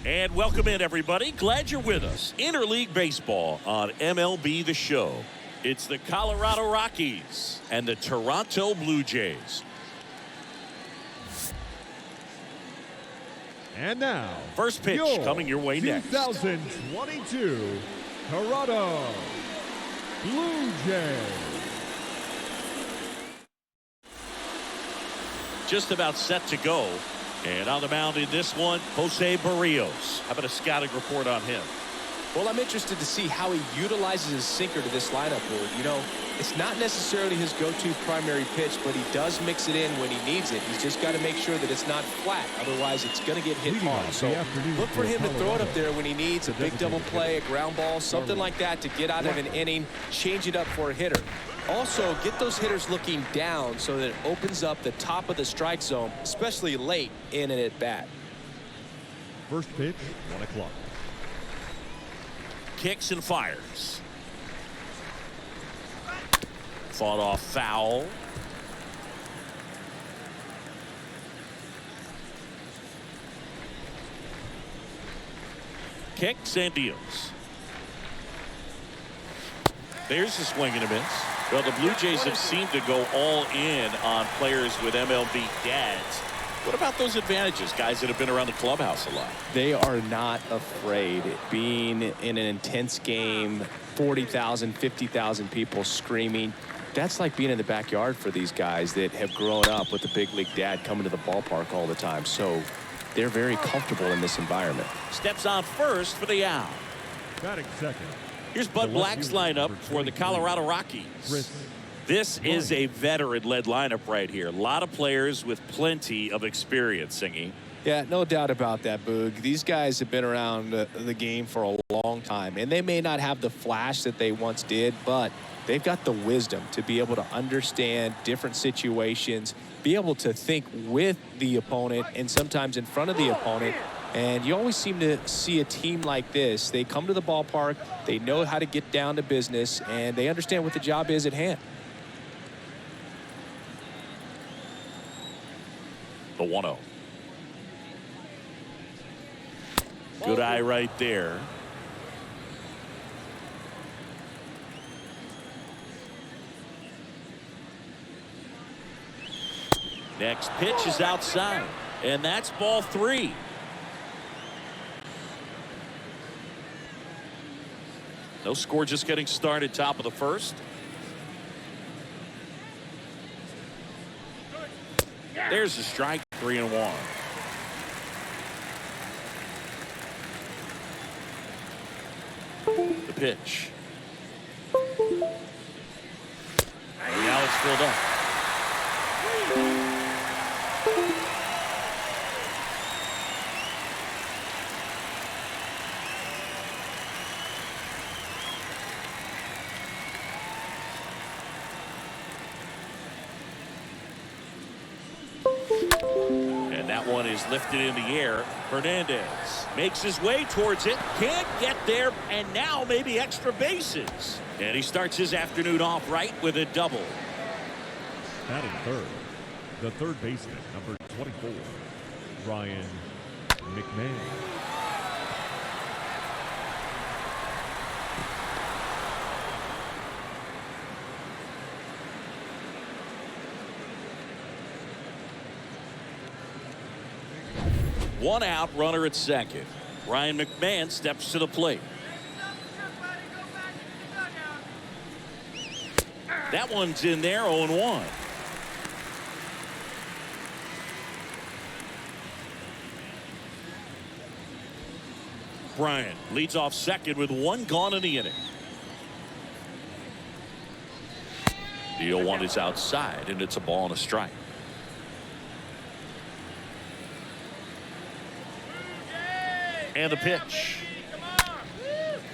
And welcome in, everybody. Glad you're with us. Interleague Baseball on MLB The Show. It's the Colorado Rockies and the Toronto Blue Jays. And now, first pitch coming your way next. 2022 Colorado Blue Jays. Just about set to go. And on the mound in this one, Jose Barrios. How about a scouting report on him? Well, I'm interested to see how he utilizes his sinker to this lineup. You know, it's not necessarily his go-to primary pitch, but he does mix it in when he needs it. He's just got to make sure that it's not flat. Otherwise, it's going to get hit hard. So look for him to throw it up there when he needs a big double play, a ground ball, something like that to get out of an inning, change it up for a hitter. Also, get those hitters looking down so that it opens up the top of the strike zone, especially late in an at-bat. First pitch, 1 o'clock. Kicks and fires. Fought off foul. Kicks and deals. There's a swing and a miss. Well, the Blue Jays have seemed to go all in on players with MLB dads. What about those advantages, guys that have been around the clubhouse a lot? They are not afraid. Being in an intense game, 40,000, 50,000 people screaming. That's like being in the backyard for these guys that have grown up with the big league dad coming to the ballpark all the time. So they're very comfortable in this environment. Steps on first for the out. Batting second. Here's Bud Black's lineup for the Colorado Rockies. This is a veteran-led lineup right here. A lot of players with plenty of experience, Singy. Yeah, no doubt about that, Boog. These guys have been around the game for a long time, and they may not have the flash that they once did, but they've got the wisdom to be able to understand different situations, be able to think with the opponent and sometimes in front of the opponent. And you always seem to see a team like this. They come to the ballpark, they know how to get down to business, and they understand what the job is at hand. The 1-0. Good eye right there. Next pitch is outside, and that's ball 3. No score, just getting started, top of the first. There's the strike, 3-1. The pitch. And now it's filled up. That one is lifted in the air. Hernandez makes his way towards it. Can't get there, and now maybe extra bases. And he starts his afternoon off right with a double. Batting third, the third baseman, number 24, Ryan McMahon. One out, runner at second. Ryan McMahon steps to the plate. That one's in there, 0-1. Bryant leads off second with 1 gone in the inning. The 0-1 is outside, and it's a ball and a strike. And the pitch.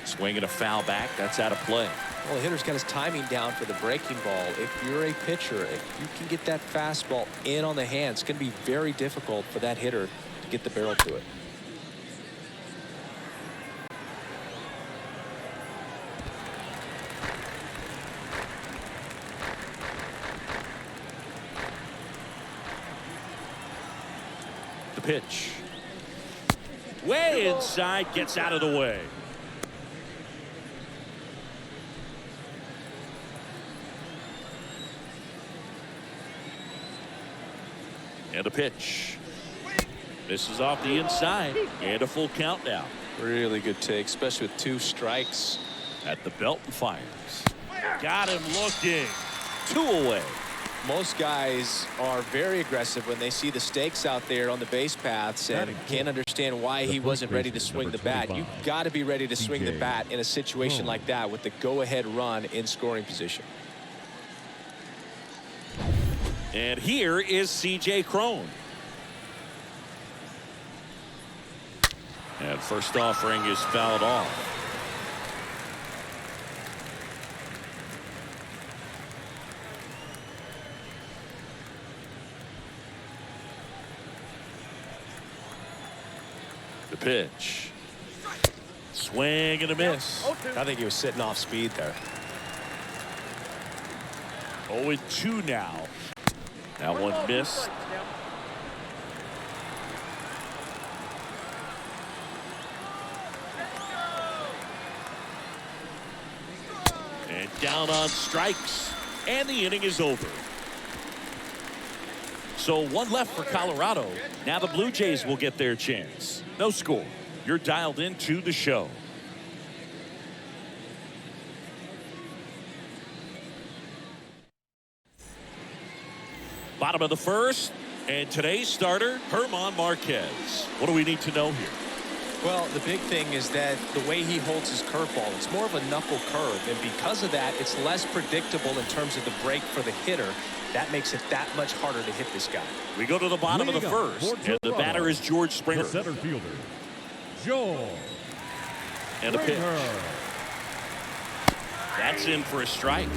Swing and a foul back. That's out of play. Well, the hitter's got his timing down for the breaking ball. If you're a pitcher, if you can get that fastball in on the hand, it's going to be very difficult for that hitter to get the barrel to it. pitch. Way inside, gets out of the way. And a pitch. Misses off the inside. And a full count now. Really good take, especially with 2 strikes. At the belt and fires. Got him looking. 2 away. Most guys are very aggressive when they see the stakes out there on the base paths and can't understand why he wasn't ready to swing the bat. You've got to be ready to swing the bat in a situation like that with the go-ahead run in scoring position. And here is C.J. Cron. And first offering is fouled off. The pitch. Swing and a miss. I think he was sitting off speed there. 0-2 now. That one missed. And down on strikes. And the inning is over. So 1 left for Colorado. Now the Blue Jays will get their chance. No score. You're dialed into the show. Bottom of the first. And today's starter, German Marquez. What do we need to know here? Well, the big thing is that the way he holds his curveball, it's more of a knuckle curve. And because of that, it's less predictable in terms of the break for the hitter. That makes it that much harder to hit this guy. We go to the bottom of the first. And the batter is George Springer. The center fielder, George. And a pitch. That's in for a strike.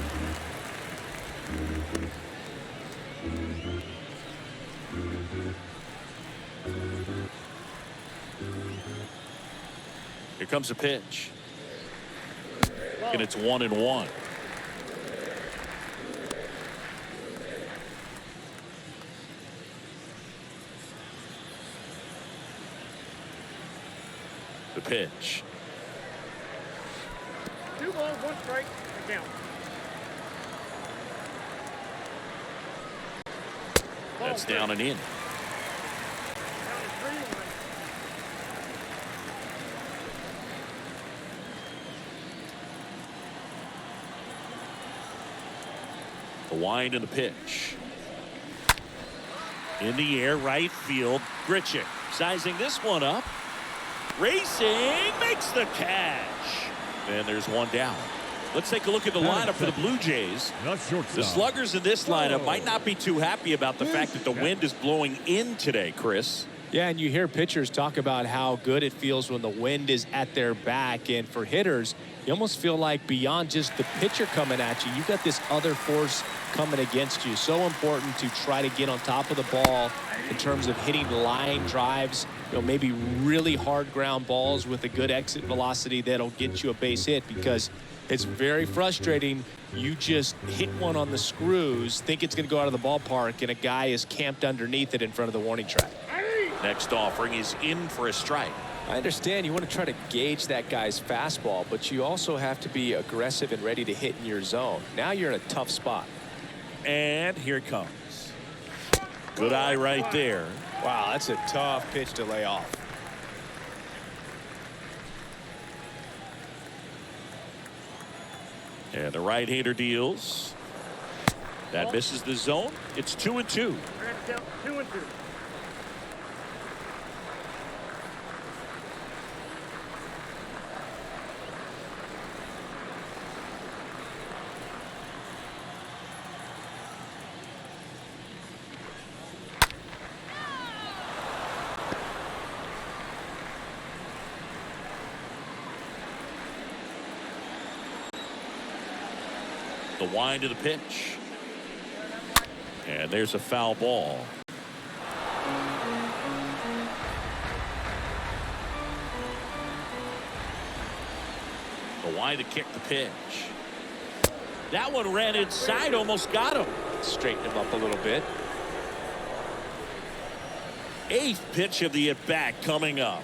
Here comes a pitch. And it's 1-1. The pitch. 2 balls, 1 strike, count. That's down and in. The wind and the pitch. In the air, right field. Grichuk sizing this one up. Racing, makes the catch. And there's 1 down. Let's take a look at the lineup for the Blue Jays. The sluggers in this lineup might not be too happy about the fact that the wind is blowing in today, Chris. Yeah, and you hear pitchers talk about how good it feels when the wind is at their back. And for hitters, you almost feel like beyond just the pitcher coming at you, you've got this other force coming against you. So important to try to get on top of the ball in terms of hitting line drives, maybe really hard ground balls with a good exit velocity that'll get you a base hit, because it's very frustrating. You just hit one on the screws, think it's going to go out of the ballpark, and a guy is camped underneath it in front of the warning track. Next offering is in for a strike. I understand you want to try to gauge that guy's fastball, but you also have to be aggressive and ready to hit in your zone. Now you're in a tough spot. And here it comes. Good eye right there. Wow, that's a tough pitch to lay off. And the right-hander deals. That misses the zone. It's 2-2. We're going to count 2-2. The wind of the pitch. And there's a foul ball. The wind to kick the pitch. That one ran inside, almost got him. Straighten him up a little bit. Eighth pitch of the at-bat coming up.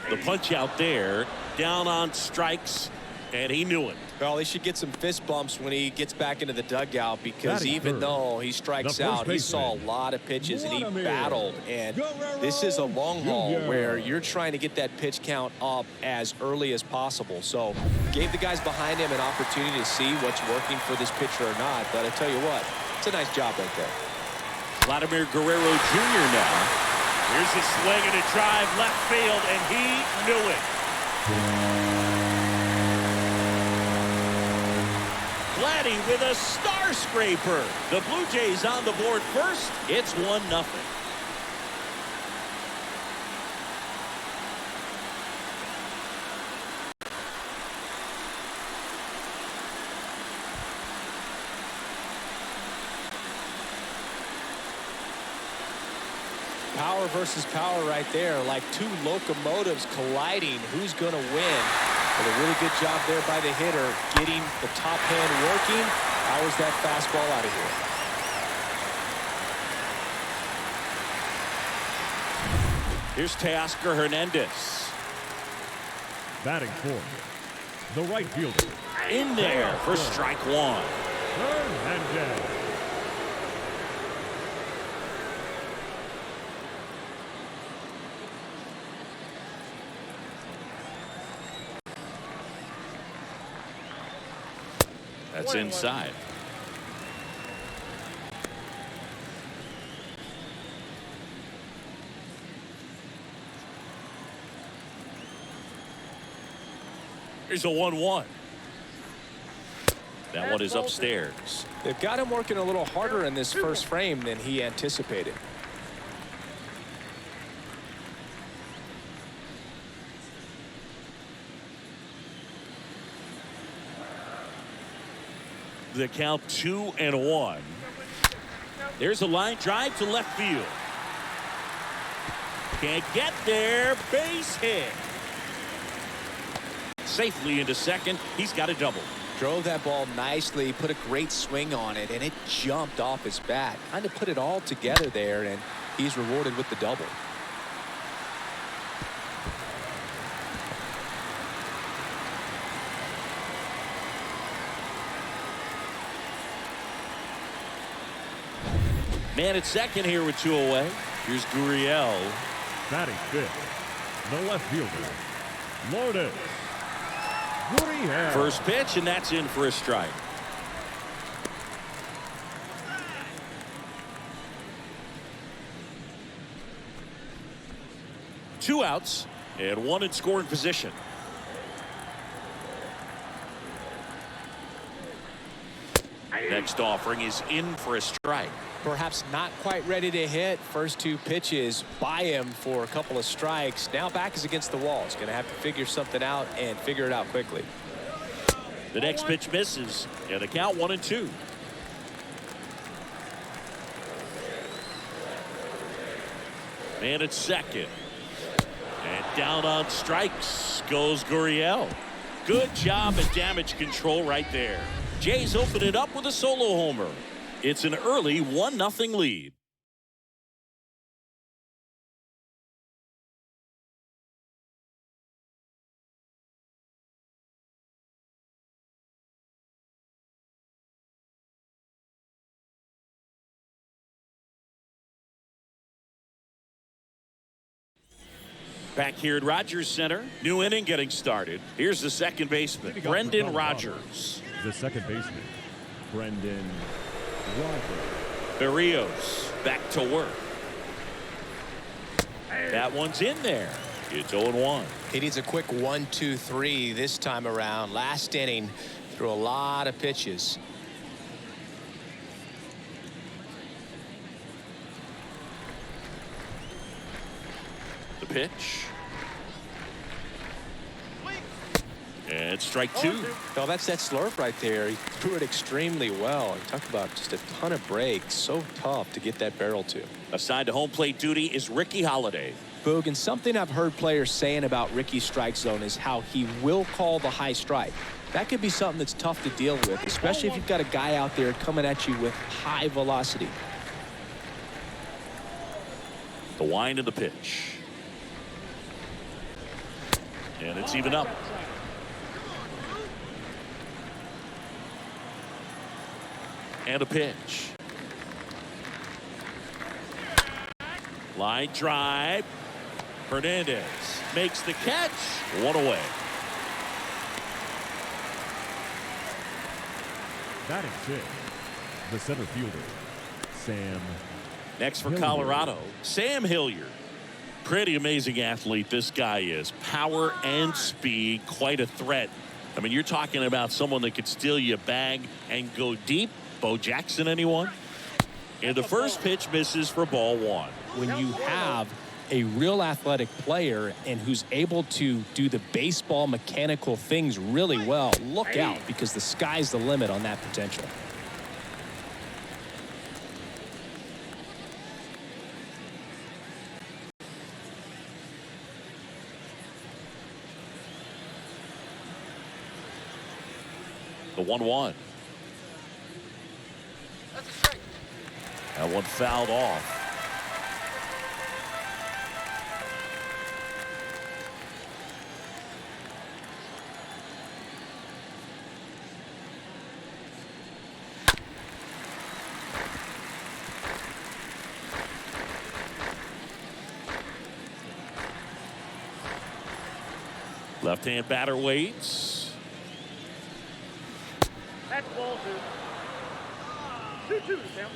The punch out there, down on strikes, and he knew it. Well, he should get some fist bumps when he gets back into the dugout, because even though he strikes out, he saw a lot of pitches and he battled. And this is a long haul where you're trying to get that pitch count up as early as possible. So gave the guys behind him an opportunity to see what's working for this pitcher or not. But I tell you what, it's a nice job right there. Vladimir Guerrero Jr. now. Here's a swing and a drive left field, and he knew it. Vladdy with a star scraper. The Blue Jays on the board first. It's 1-0. Power versus power right there, like two locomotives colliding. Who's going to win? But a really good job there by the hitter, getting the top hand working. Powers that fastball out of here. Here's Teoscar Hernandez. Batting fourth, the right fielder. In there for strike one. Hernandez. That's inside. Here's a 1-1. That one is upstairs. They've got him working a little harder in this first frame than he anticipated. The count 2-1. There's a line drive to left field. Can't get there. Base hit. Safely into second. He's got a double. Drove that ball nicely, put a great swing on it, and it jumped off his bat. Kind of put it all together there, and he's rewarded with the double. Man at second here with 2 away. Here's Gurriel. Batting fifth, the left fielder, Lourdes Gurriel. First pitch, and that's in for a strike. Two outs and one in scoring position. Next offering is in for a strike. Perhaps not quite ready to hit. First two pitches by him for a couple of strikes. Now back is against the wall. He's going to have to figure something out and figure it out quickly. The next pitch misses, and the count 1-2. Man at second. And down on strikes goes Gurriel. Good job at damage control right there. Jays open it up with a solo homer. It's an early 1-0 lead. Back here at Rogers Center, new inning getting started. Here's the second baseman, Brendan Rodgers. The second baseman, Brendan Rodgers. Berrios back to work. That one's in there. It's 0-1. He needs a quick 1-2-3 this time around. Last inning, threw a lot of pitches. The pitch. And strike two. No, that's that slurp right there. He threw it extremely well. He talked about just a ton of breaks. So tough to get that barrel to. Assigned to home plate duty is Ricky Holiday. Boog, and something I've heard players saying about Ricky's strike zone is how he will call the high strike. That could be something that's tough to deal with, especially if you've got a guy out there coming at you with high velocity. The wind of the pitch. And it's even up. And a pitch. Line drive. Hernandez makes the catch. One away. Batting fifth, the center fielder, Sam. Next for Hilliard. Colorado, Sam Hilliard. Pretty amazing athlete this guy is. Power and speed, quite a threat. I mean, you're talking about someone that could steal you a bag and go deep. Bo Jackson, anyone? And the first pitch misses for ball one. When you have a real athletic player and who's able to do the baseball mechanical things really well, look out, because the sky's the limit on that potential. The 1-1. That one fouled off. Left-hand batter waits. That's ball two. 2-2 to count.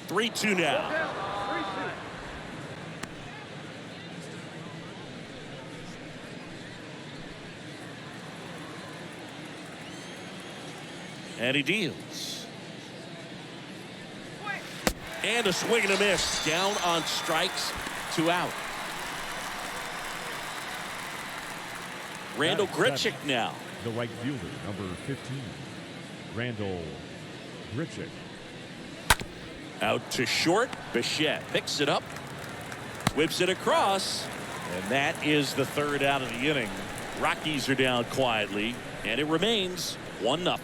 3-2 now. 3-2. And he deals. And a swing and a miss. Down on strikes, 2 out. Randall Grichuk now. The right fielder, number 15, Randall Grichuk. Out to short. Bichette picks it up. Whips it across. And that is the 3rd out of the inning. Rockies are down quietly. And it remains 1-0.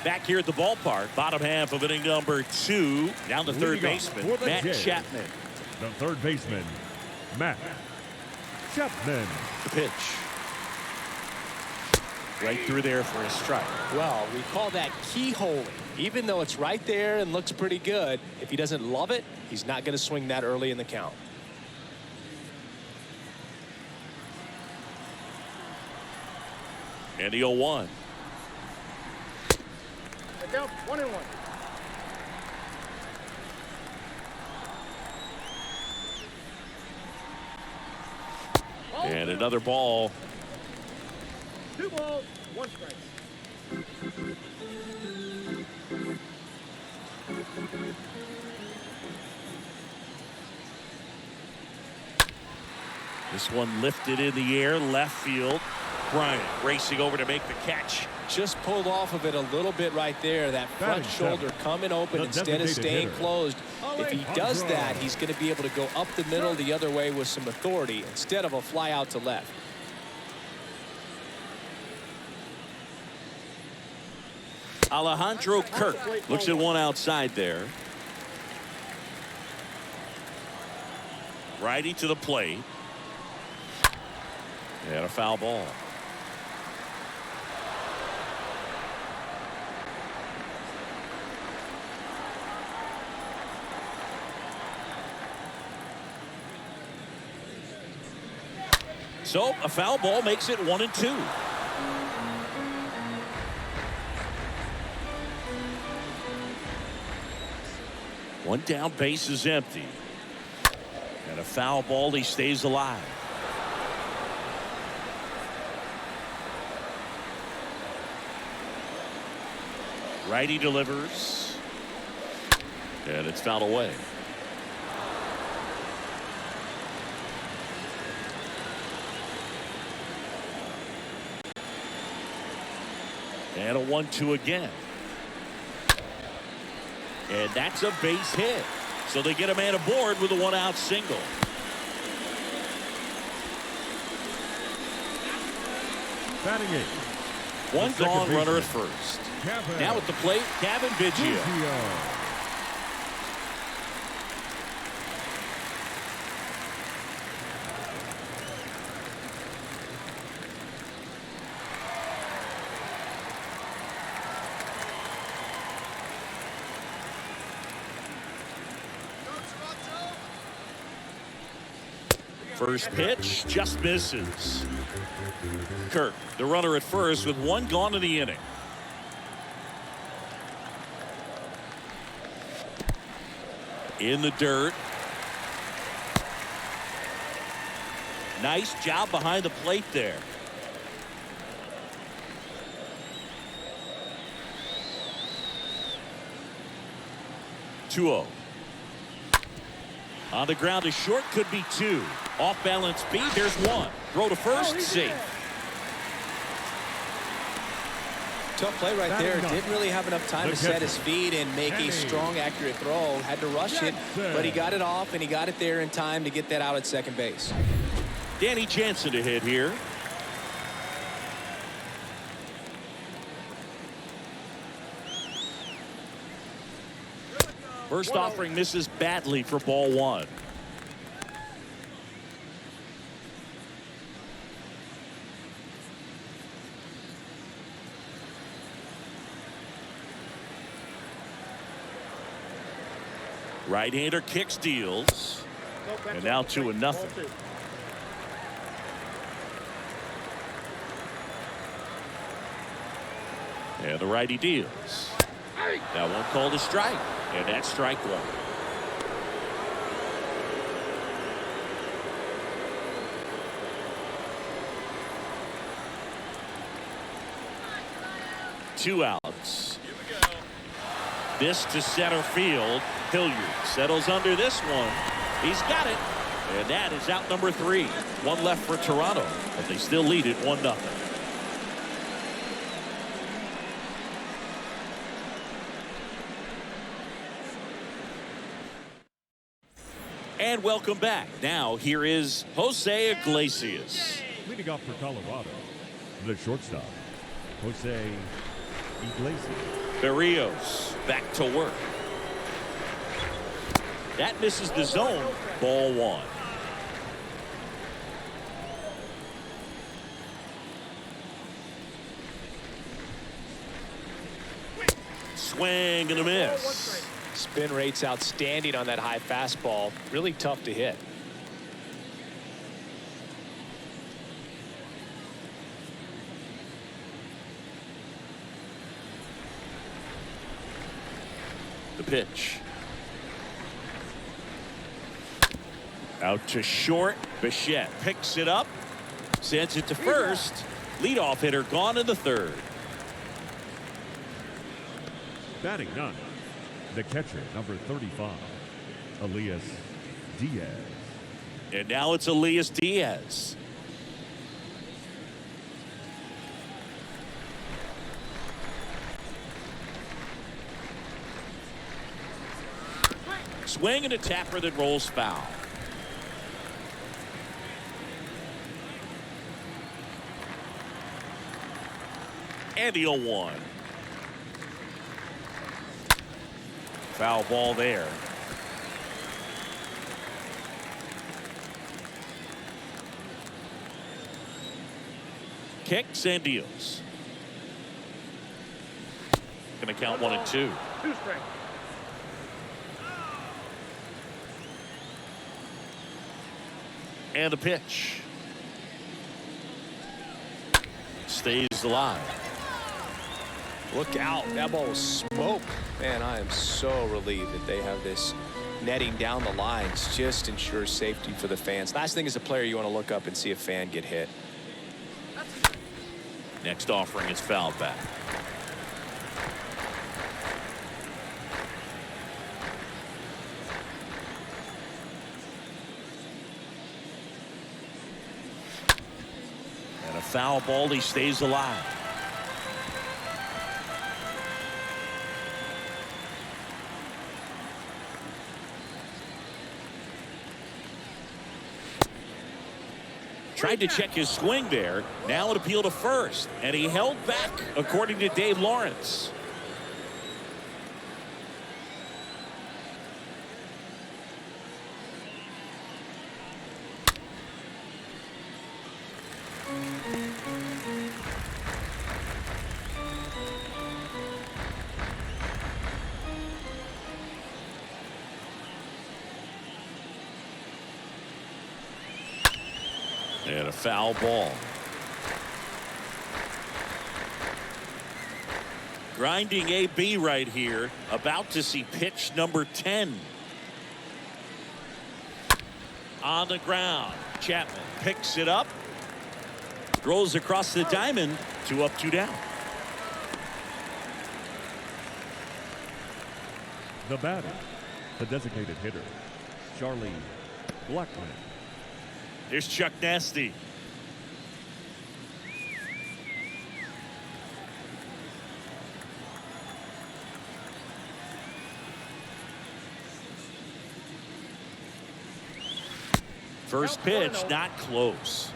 Back here at the ballpark, bottom half of inning number 2. Down to third baseman, Matt Chapman. The third baseman, Matt Chapman. The pitch. Right through there for a strike. Well, we call that keyholing. Even though it's right there and looks pretty good, if he doesn't love it, he's not going to swing that early in the count. And the 0-1. Down 1-1. And another ball. 2 balls, 1 strike. This one lifted in the air, left field. Bryant racing over to make the catch. Just pulled off of it a little bit right there. That front shoulder coming open instead of staying closed. If he does that, he's going to be able to go up the middle the other way with some authority instead of a fly out to left. Alejandro Kirk looks at one outside there. Righty to the plate. And a foul ball. So a foul ball makes it 1-2. One down, base is empty. And a foul ball, he stays alive. Righty delivers. And it's fouled away. And a 1-2 again. And that's a base hit. So they get a man aboard with a 1-out single. Batting eighth. One gone, runner at first. Now at the plate, Kevin Biggio. First pitch just misses. Kirk, the runner at first with one gone in the inning. In the dirt. Nice job behind the plate there. On the ground to short, could be 2. Off balance speed, there's 1. Throw to first, safe. Tough play right there. Didn't really have enough time to set his feet and make a strong, accurate throw. Had to rush it, but he got it off, and he got it there in time to get that out at second base. Danny Jansen to hit here. First offering misses badly for ball 1. Right-hander kicks, deals, and now 2-0. And the righty deals. That one called a strike, and that's strike 1. Two outs. This to center field. Hilliard settles under this one. He's got it. And that is out number 3. One left for Toronto, but they still lead it 1-0. And welcome back. Now here is Jose Iglesias. Leading off for Colorado, the shortstop, Jose Iglesias. Berrios back to work. That misses the zone. Ball 1. Swing and a miss. Spin rate's outstanding on that high fastball. Really tough to hit. The pitch. Out to short. Bichette picks it up. Sends it to first. Leadoff hitter gone in the 3rd. Batting 9. The catcher, number 35, Elias Diaz. And now it's Elias Diaz. Swing and a tapper that rolls foul. And the 0-1. Foul ball there. Kicks and deals. Going to count 1 and 2. 2 strikes. And the pitch. Stays alive. Look out. That ball was smoke. Man, I am so relieved that they have this netting down the lines. Just ensures safety for the fans. Last thing as a player, you want to look up and see a fan get hit. Next offering is fouled back. And a foul ball. He stays alive. Tried to check his swing there. Now an appeal to first. And he held back, according to Dave Lawrence. And a foul ball. Grinding AB right here. About to see pitch number 10. On the ground. Chapman picks it up. Throws across the diamond. 2 up, 2 down. The batter, the designated hitter, Charlie Blackman. Here's Chuck Nasty. First pitch, not close.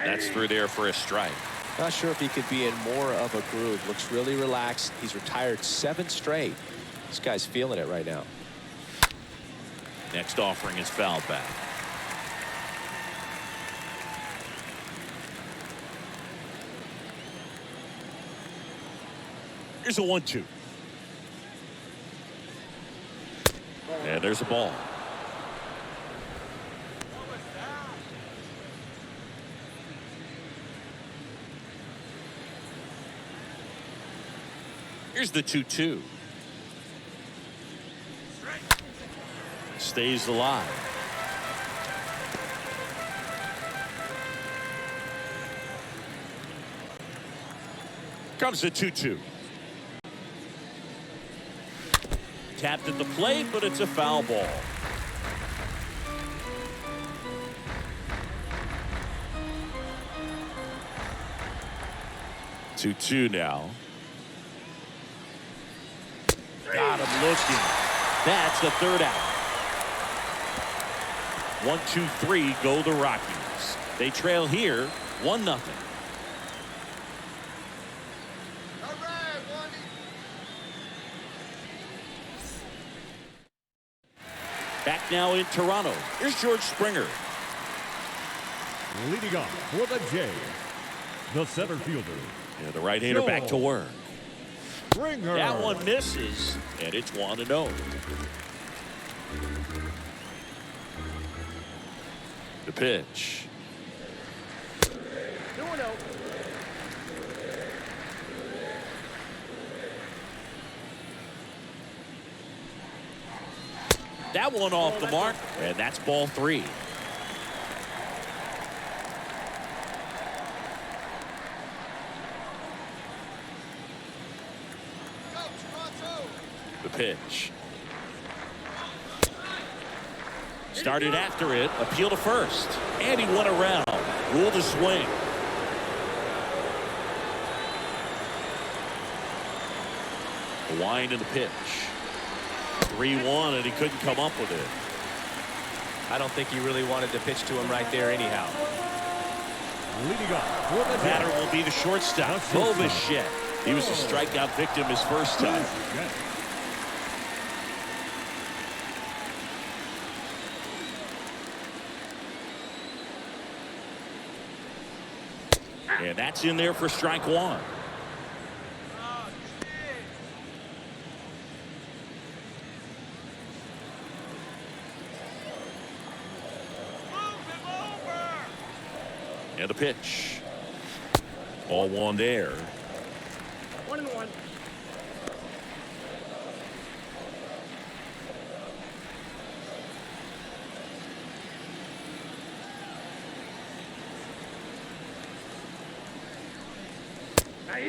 That's through there for a strike. Not sure if he could be in more of a groove. Looks really relaxed. He's retired 7 straight. This guy's feeling it right now. Next offering is fouled back. Here's a 1-2. And there's a ball. Here's the 2-2. Stays alive. Comes the 2-2. Tapped at the plate, but it's a foul ball. Two now. Got him looking. That's the 3rd out. 1, 2, 3 go the Rockies. They trail here 1-0. Back now in Toronto. Here's George Springer. Leading off for the Jays, the center fielder. Yeah, the right-hander back to work. Springer. That one misses, and it's 1-0. The pitch. 2-0. That one off the mark, and that's ball 3. The pitch. Started after it, appeal to first, and he went around. Ruled a swing. The wind and the pitch. 3-1, and he couldn't come up with it. I don't think he really wanted to pitch to him right there anyhow. Leading off for the Batter Jays, will be the shortstop, Bobichette. He was a strikeout victim his first time. And that's in there for strike 1. And the pitch. Ball 1 there. 1-1.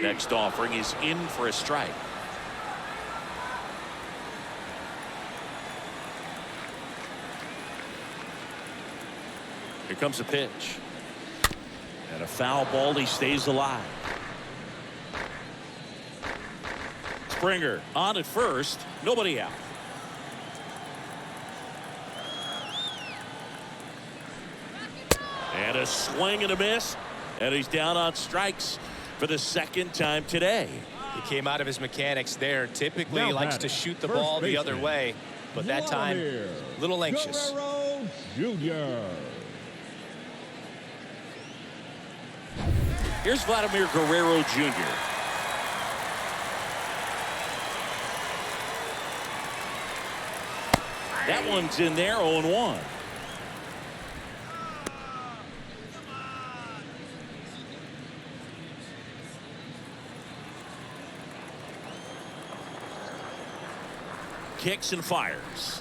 Next offering is in for a strike. Here comes the pitch. foul ball. He stays alive. Springer on at first. Nobody out. And a swing and a miss. And he's down on strikes for the second time today. He came out of his mechanics there. Typically, Now he likes batting, to shoot the first ball the baseman, other way. But that time, a little anxious. Guerrero Jr. Here's Vladimir Guerrero Jr. That one's in there, 0-1. Kicks and fires.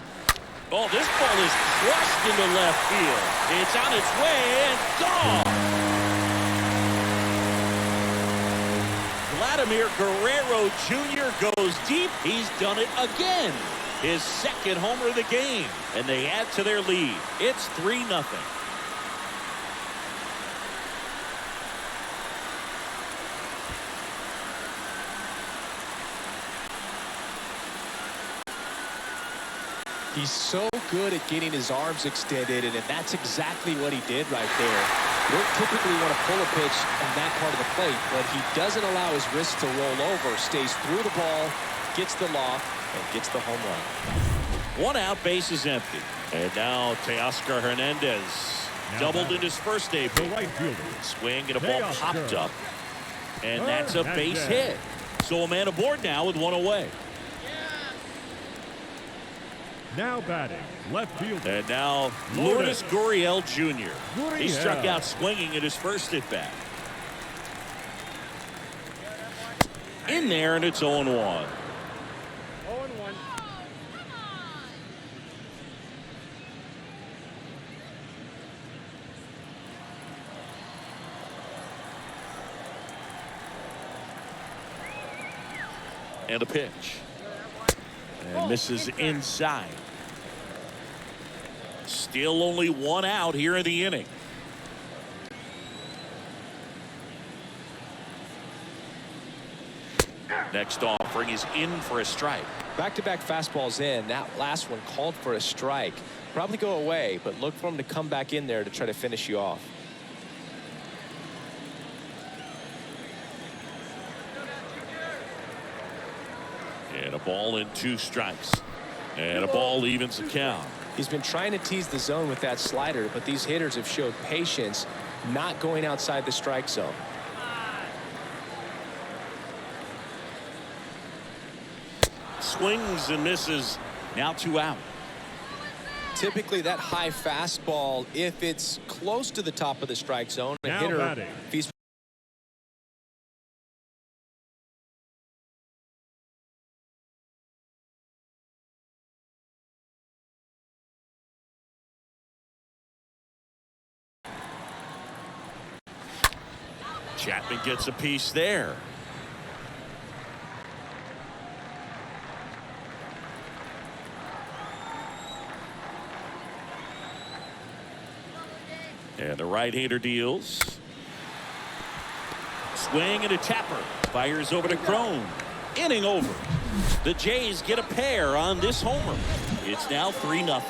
Oh, this ball is crushed into left field. It's on its way and gone. Vladimir Guerrero Jr. goes deep. He's done it again. His second homer of the game. And they add to their lead. It's 3-0. He's so good at getting his arms extended, and that's exactly what he did right there. You don't typically want to pull a pitch on that part of the plate, but he doesn't allow his wrist to roll over, stays through the ball, gets the loft, and gets the home run. One out, base is empty. And now Teoscar Hernandez doubled in his first debut. The right fielder. Swing and a ball Teoscar popped up. And that's a base hit. So a man aboard now with one away. Now batting, left fielder. And now Lourdes Gurriel Jr. He struck out swinging at his first at bat. In there, and it's 0-1. 0-1. And a pitch. And misses inside. Still only one out here in the inning. Next offering is in for a strike. Back-to-back fastballs in. That last one called for a strike. Probably go away, but look for him to come back in there to try to finish you off. And a ball and 2 strikes. And a ball evens the count. He's been trying to tease the zone with that slider, but these hitters have showed patience, not going outside the strike zone. Swings and misses. Now 2 out. Typically that high fastball, if it's close to the top of the strike zone, a Now hitter, batting. if he's Chapman gets a piece there. And the right-hander deals. Swing and a tapper. Fires over to Crone. Inning over. The Jays get a pair on this homer. It's now 3-0.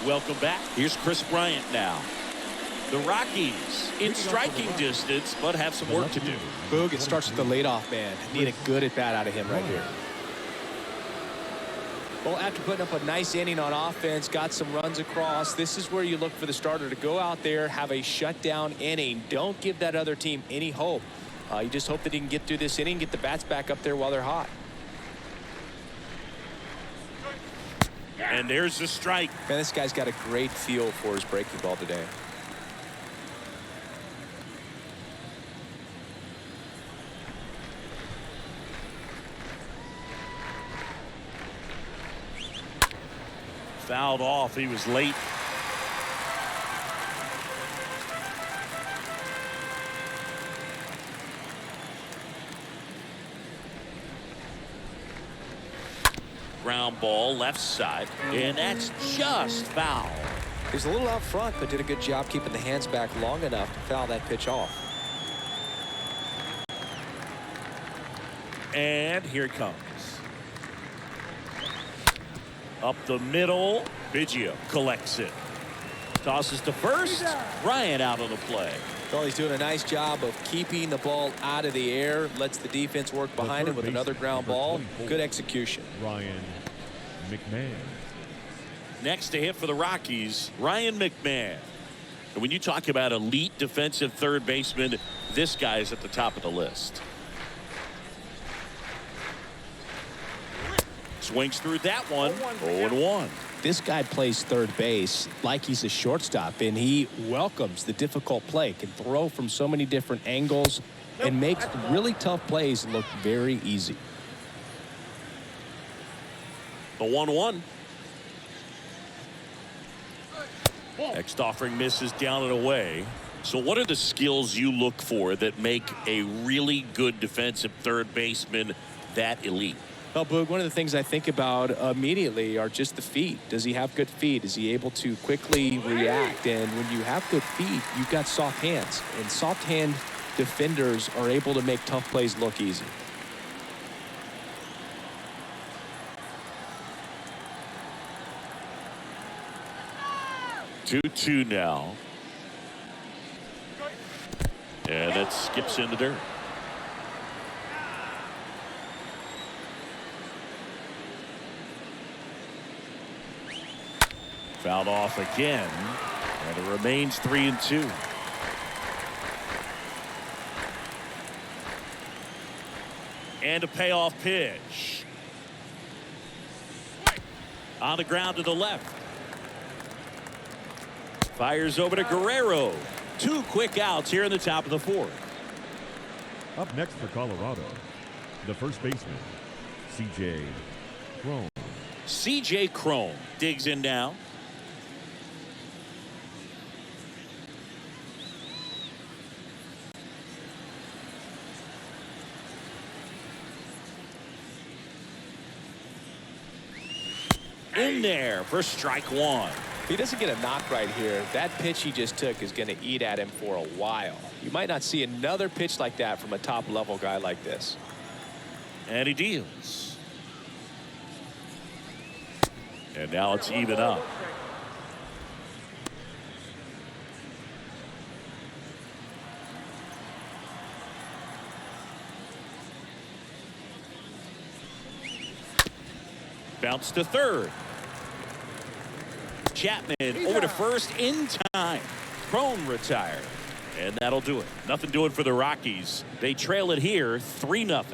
Welcome back. Here's Chris Bryant now. The Rockies in striking distance, but have some work to do. Boog, it starts with the leadoff man. Need a good at bat out of him right here. Well, after putting up a nice inning on offense, got some runs across, this is where you look for the starter to go out there, have a shutdown inning. Don't give that other team any hope. You just hope that he can get through this inning, get the bats back up there while they're hot. And there's the strike. Man, this guy's got a great feel for his breaking ball today. Fouled off. He was late. Ground ball left side, and that's just foul. He was a little out front, but did a good job keeping the hands back long enough to foul that pitch off. And here it comes. Up the middle. Biggio collects it. Tosses to first. Ryan out on the play. Well, he's doing a nice job of keeping the ball out of the air. Lets the defense work behind him with another ground ball. Good execution. Ryan McMahon. Next to hit for the Rockies, Ryan McMahon. And when you talk about elite defensive third baseman, this guy is at the top of the list. Swings through that one. 0-1. This guy plays third base like he's a shortstop, and he welcomes the difficult play. Can throw from so many different angles and makes really tough plays look very easy. The 1-1. Next offering misses down and away. So what are the skills you look for that make a really good defensive third baseman that elite? Well, Boog, one of the things I think about immediately are just the feet. Does he have good feet? Is he able to quickly react? And when you have good feet, you've got soft hands. And soft hand defenders are able to make tough plays look easy. Two now. And it skips in the dirt. Fouled off again, and it remains 3-2. And a payoff pitch. On the ground to the left. Fires over to Guerrero. 2 quick outs here in the top of the 4th. Up next for Colorado, the first baseman, C.J. Cron. C.J. Cron digs in now. In there for strike 1. If he doesn't get a knock right here, that pitch he just took is going to eat at him for a while. You might not see another pitch like that from a top-level guy like this. And he deals. And now it's even up. Bounce to third. Chapman over to first in time. Cron retired. And that'll do it. Nothing doing for the Rockies. They trail it here 3-0.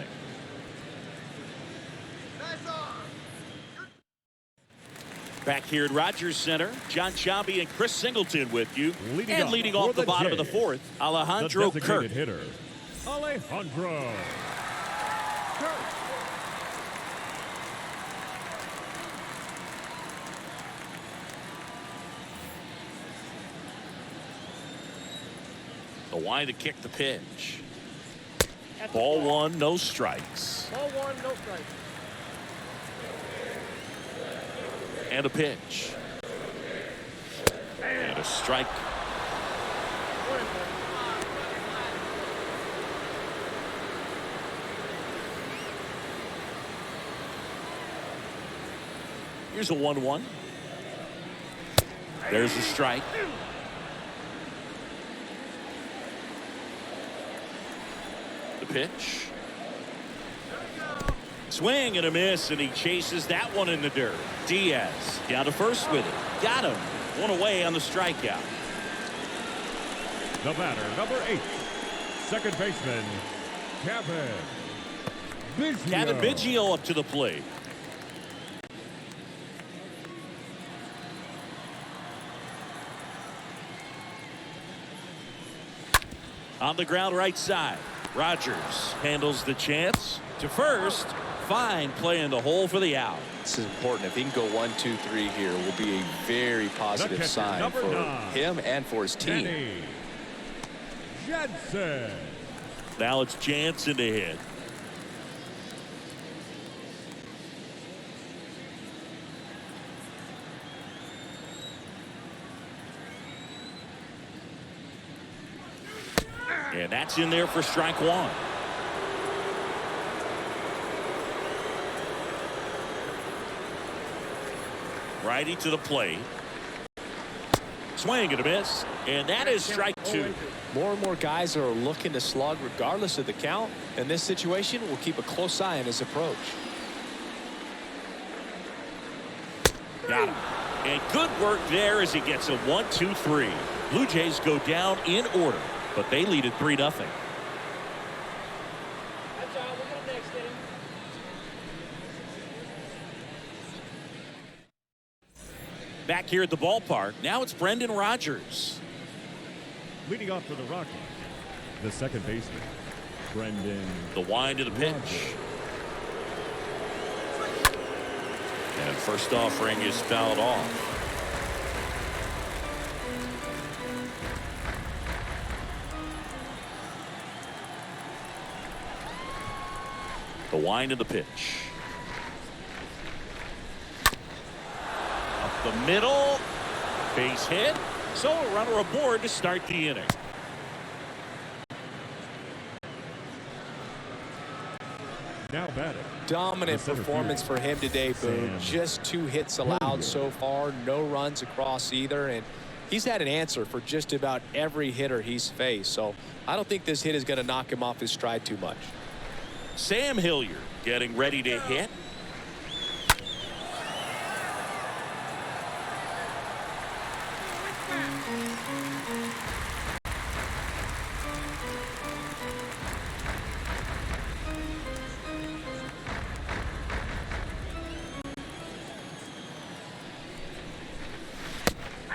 Back here at Rogers Center, John Sciambi and Chris Singleton with you. Leading off the bottom of the 4th, Alejandro Kirk. Hitter, Alejandro. The wide to kick the pitch. Ball 1, no strikes. Ball 1, no strikes. And a pitch. And a strike. Here's a 1-1. There's a strike. The pitch. Swing and a miss, and he chases that one in the dirt. Diaz down to first with it. Got him. One away on the strikeout. The batter, number 8, second baseman, Kevin Biggio. Kevin Biggio up to the plate. On the ground right side. Rogers handles the chance to first. Fine play in the hole for the out. This is important. If he can go 1, 2, 3 here, will be a very positive sign for him and for his team. Danny Jansen. Now it's Jansen to hit. And that's in there for strike one. Righty to the plate. Swing and a miss. And that is strike two. More and more guys are looking to slug regardless of the count. In this situation, we'll keep a close eye on his approach. Got him. And good work there as he gets a 1-2-3. Blue Jays go down in order, but they lead it 3-0. That's all. We'll go next inning. Back here at the ballpark, now it's Brendan Rodgers. Leading off for the Rockies, the second baseman, Brendan. The wind of the pitch. Rodgers. And first offering is fouled off. The wind of the pitch. Up the middle. Base hit. So a runner aboard to start the inning. Now batting. Dominant The center performance fielder, for him today, Boone. Sam Just 2 hits allowed Hilliard. so far. No runs across either. And he's had an answer for just about every hitter he's faced. So I don't think this hit is going to knock him off his stride too much. Sam Hilliard getting ready to hit.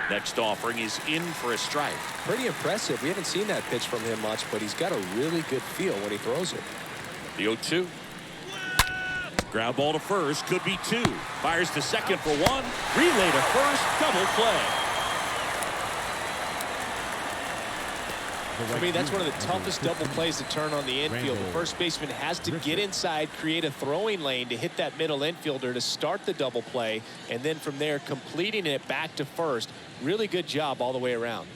Next offering is in for a strike. Pretty impressive. We haven't seen that pitch from him much, but he's got a really good feel when he throws it. The 0-2. Ground ball to first. Could be 2. Fires to second for 1. Relay to first. Double play. For me, that's one of the toughest double plays to turn on the infield. The first baseman has to get inside, create a throwing lane to hit that middle infielder to start the double play, and then from there completing it back to first. Really good job all the way around.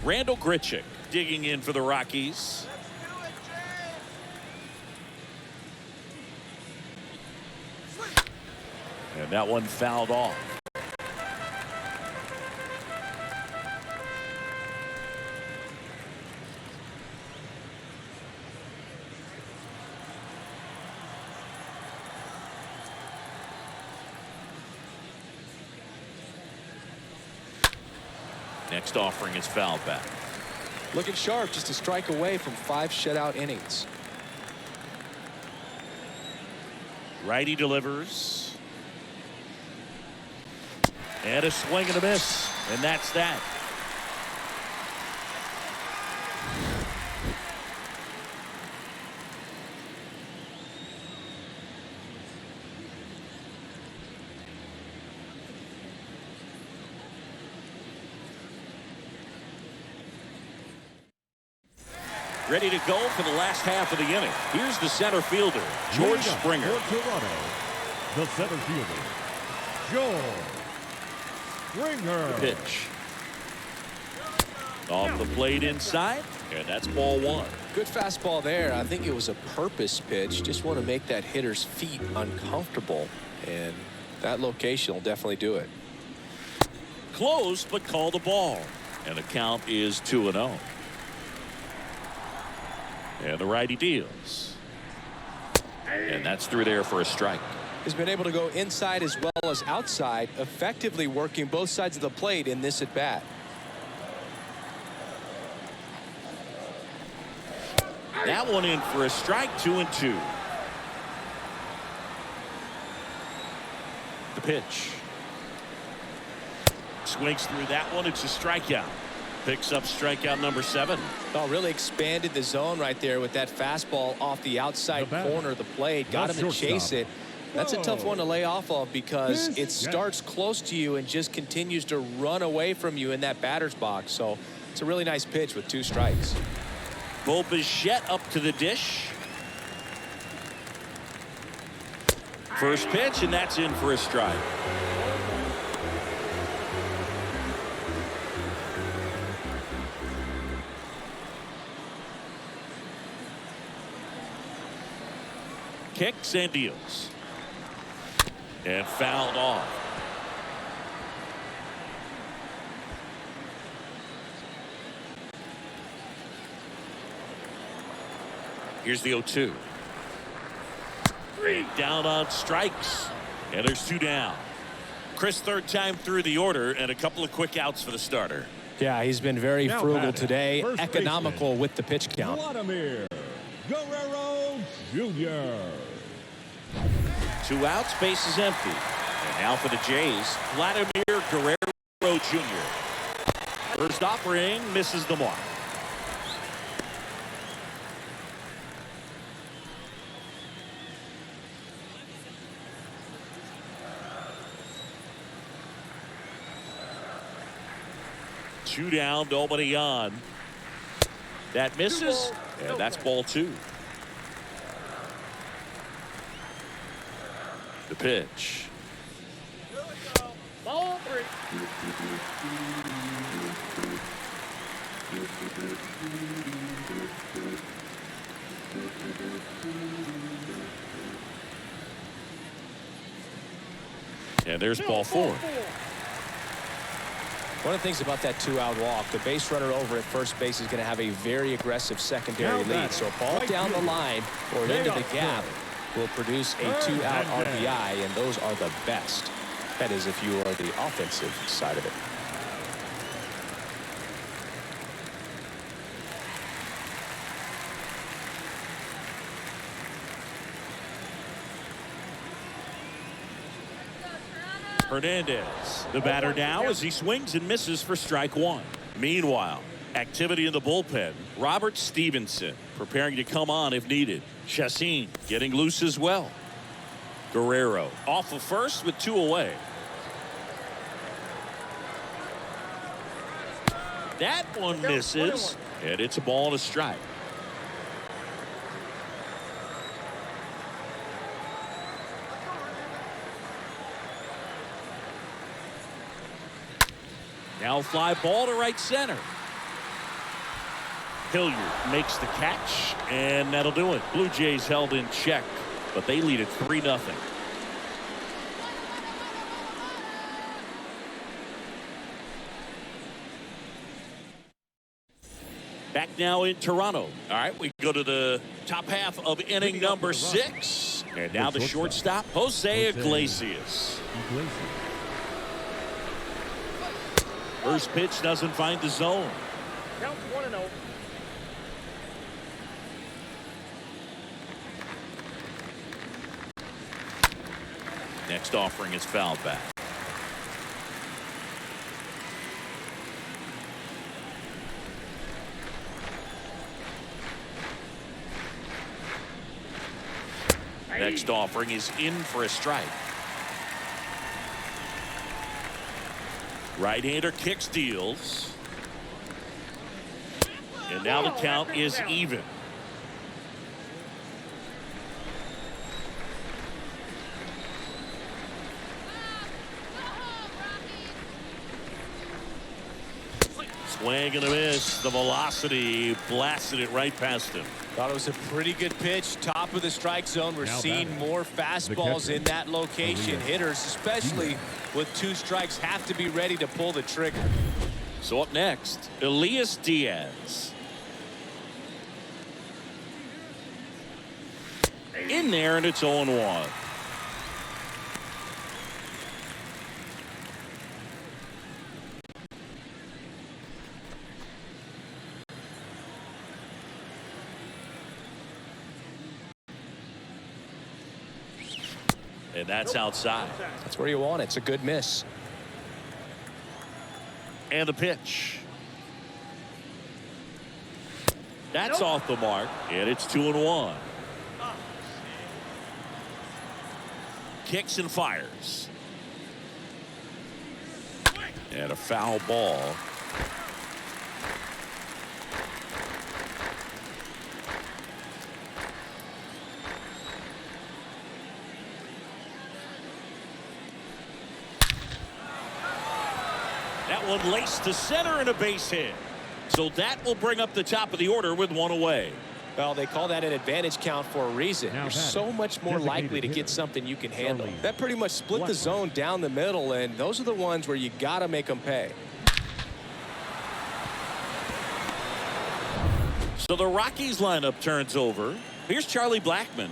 Randall Grichuk digging in for the Rockies. And that one fouled off. Next offering is fouled back. Looking sharp, just a strike away from 5 shutout innings. Righty delivers. And a swing and a miss. And that's that. Ready to go for the last half of the inning. Here's the center fielder, George Leading up Springer. for Toronto, the center fielder, George Springer. The pitch. Off the plate inside, and that's ball 1. Good fastball there. I think it was a purpose pitch. Just want to make that hitter's feet uncomfortable, and that location will definitely do it. Close, but called a ball. And the count is 2-0. And the righty deals. And that's through there for a strike. He's been able to go inside as well as outside, effectively working both sides of the plate in this at bat. That one in for a strike, 2-2. The pitch. Swings through that one. It's a strikeout. Picks up strikeout number 7. Oh, really expanded the zone right there with that fastball off the outside corner of the plate. Got him to chase it. That's a tough one to lay off of because it starts close to you and just continues to run away from you in that batter's box. So it's a really nice pitch with 2 strikes. Bo Bichette up to the dish. First pitch, and that's in for a strike. kicks and deals. And fouled off. Here's the 0-2. Down on strikes. And there's 2 down. Chris, third time through the order and a couple of quick outs for the starter. Yeah, he's been very Now frugal batting, today, first economical with the pitch count. Vladimir Guerrero Jr. 2 outs, base is empty. And now for the Jays, Vladimir Guerrero Jr. First offering misses the mark. Two down, nobody on. That misses, and that's ball 2. The pitch. Ball 3. And there's ball 4. One of the things about that 2-out walk, the base runner over at first base is going to have a very aggressive secondary lead. So a ball down the line or into the gap will produce a 2-out RBI, and those are the best. That is if you are the offensive side of it. Hernandez, the batter now as he swings and misses for strike 1. Meanwhile, activity in the bullpen. Robert Stevenson preparing to come on if needed. Chacin getting loose as well. Guerrero off of first with 2 away. That one misses, and it's a ball and a strike. Now fly ball to right center. Hilliard makes the catch, and that'll do it. Blue Jays held in check, but they lead at 3-0. Back now in Toronto. All right, we go to the top half of inning number 6. And now the shortstop, Jose Iglesias. First pitch doesn't find the zone. Count 1-0. Next offering is fouled back. Next offering is in for a strike. Right-hander kicks, deals. And now the count is even. Swing and a miss. The velocity blasted it right past him. Thought it was a pretty good pitch. Top of the strike zone. We're seeing more fastballs in that location. Hitters, especially with 2 strikes, have to be ready to pull the trigger. So up next, Elias Diaz. In there, and it's 0-1. And that's outside. That's where you want it. It's a good miss. And the pitch. That's off the mark, and it's 2-1. Kicks and fires. And a foul ball. That one laced to center and a base hit. So that will bring up the top of the order with 1 away. Well, they call that an advantage count for a reason. Now You're batting, so much more likely to designated get hitter, something you can handle. Charlie That pretty much split the zone down the middle, and those are the ones where you got to make them pay. So the Rockies lineup turns over. Here's Charlie Blackmon.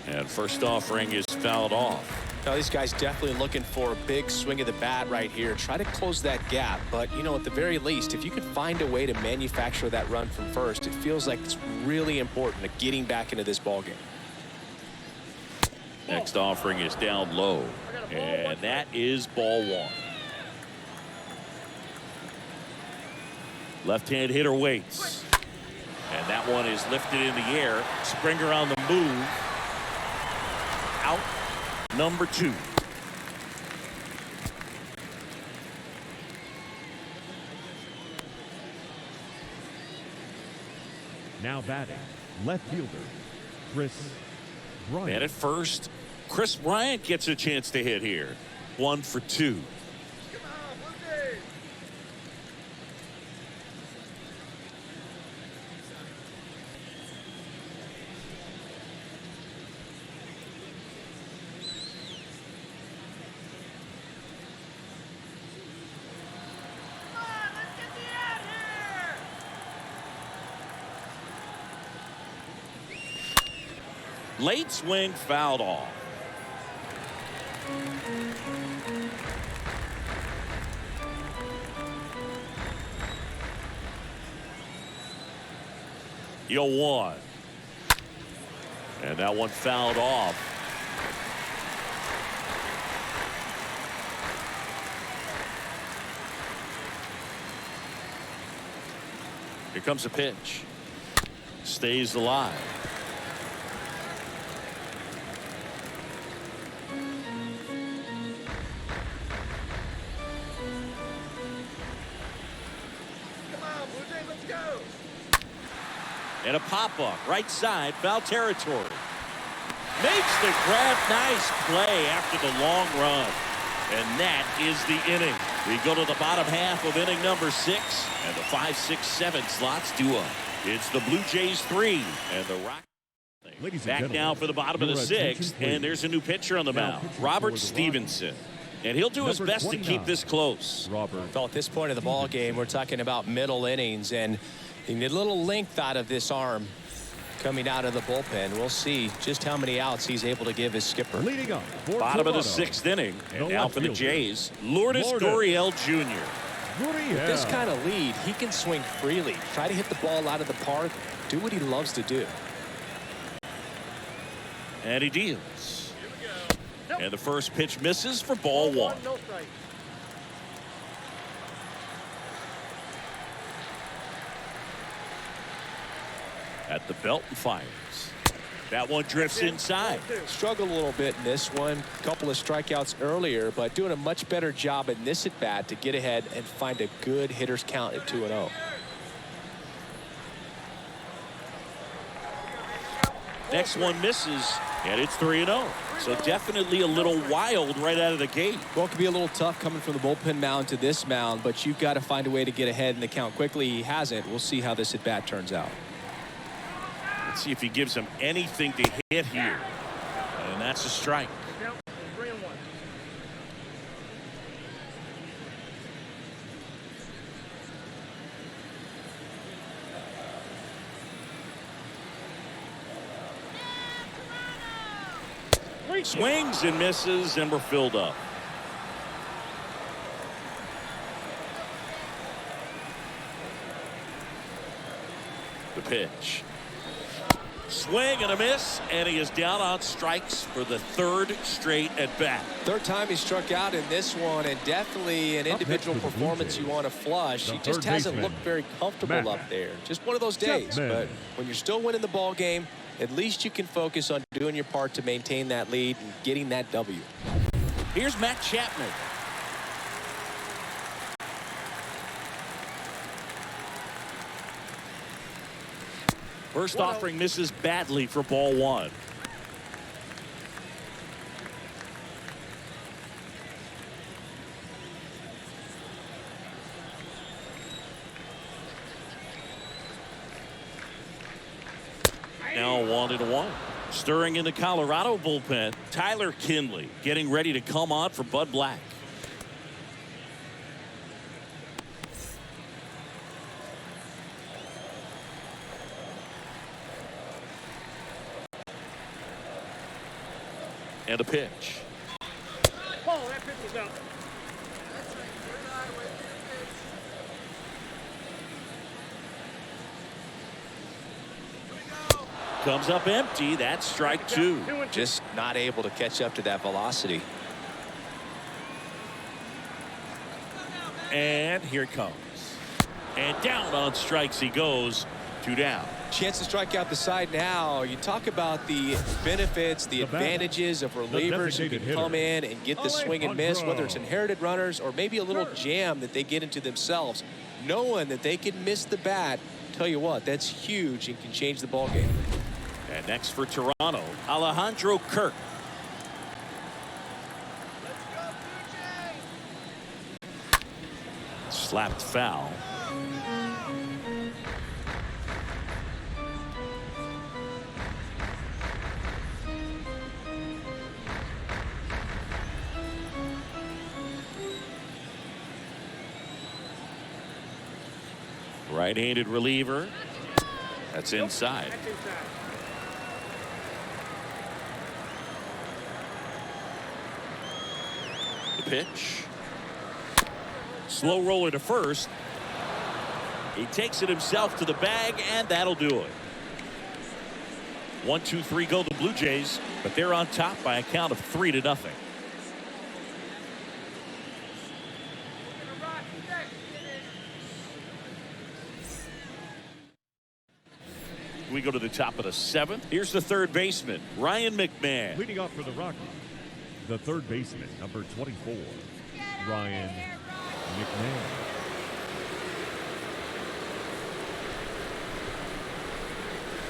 And first offering is fouled off. Now, these guys definitely looking for a big swing of the bat right here. Try to close that gap. But, you know, at the very least, if you could find a way to manufacture that run from first, it feels like it's really important to getting back into this ballgame. Next offering is down low. And that is ball one. Left-hand hitter waits. And that one is lifted in the air. Springer on the move. Out. Number 2. Now batting, left fielder, Chris Bryant. And at first, Chris Bryant gets a chance to hit here. 1 for 2. Late swing fouled off. You'll one. And that one fouled off. Here comes a pitch. Stays alive. And a pop-up right side, foul territory. Makes the grab. Nice play after the long run. And that is the inning. We go to the bottom half of inning number 6, and the 5, 6, 7 slots do up. It's the Blue Jays 3 and the Rockies. Back now for the bottom of the 6th, and there's a new pitcher on the mound, Robert Stevenson. And he'll do his best to keep this close. Robert. Well, at this point of the ball game, we're talking about middle innings, and you need a little length out of this arm coming out of the bullpen. We'll see just how many outs he's able to give his skipper. Leading up for Bottom of the Colorado, 6th inning, and the now left for the fielder, Jays, Lourdes Gurriel Jr. With this kind of lead, he can swing freely, try to hit the ball out of the park, do what he loves to do. And he deals. And the first pitch misses for ball 1. No strike. At the belt and fires. That one drifts inside. Struggled a little bit in this one. A couple of strikeouts earlier, but doing a much better job in this at bat to get ahead and find a good hitter's count at 2-0. Next one misses, and it's 3-0. So definitely a little wild right out of the gate. Well, it could be a little tough coming from the bullpen mound to this mound, but you've got to find a way to get ahead in the count quickly. He hasn't. We'll see how this at bat turns out. Let's see if he gives him anything to hit here. And that's a strike. 3-1. Swings and misses, and we're filled up. The pitch. Swing and a miss, and he is down on strikes for the 3rd straight at bat. 3rd time he struck out in this one, and definitely an individual performance you want to flush. He just hasn't looked very comfortable up there. Just one of those days. But when you're still winning the ball game, at least you can focus on doing your part to maintain that lead and getting that W. Here's Matt Chapman. First offering misses badly for ball 1. Now 1-1. Stirring in the Colorado bullpen, Tyler Kinley getting ready to come on for Bud Black. And a pitch. Oh, that pitch was out. Comes up empty. That's strike 2. Just not able to catch up to that velocity. And here it comes. And down on strikes he goes. 2 down. Chance to strike out the side now. You talk about the benefits, the advantages of relievers who can come in and get the swing and miss, whether it's inherited runners or maybe a little jam that they get into themselves. Knowing that they can miss the bat, tell you what, that's huge and can change the ball game. And next for Toronto, Alejandro Kirk. Slapped foul. Right-handed reliever. That's inside. That's inside. The pitch. Slow roller to first. He takes it himself to the bag, and that'll do it. 1-2-3 go the Blue Jays, but they're on top by a count of 3-0. We go to the top of the 7th. Here's the third baseman, Ryan McMahon. Leading off for the Rockies, the third baseman, number 24, Ryan McMahon.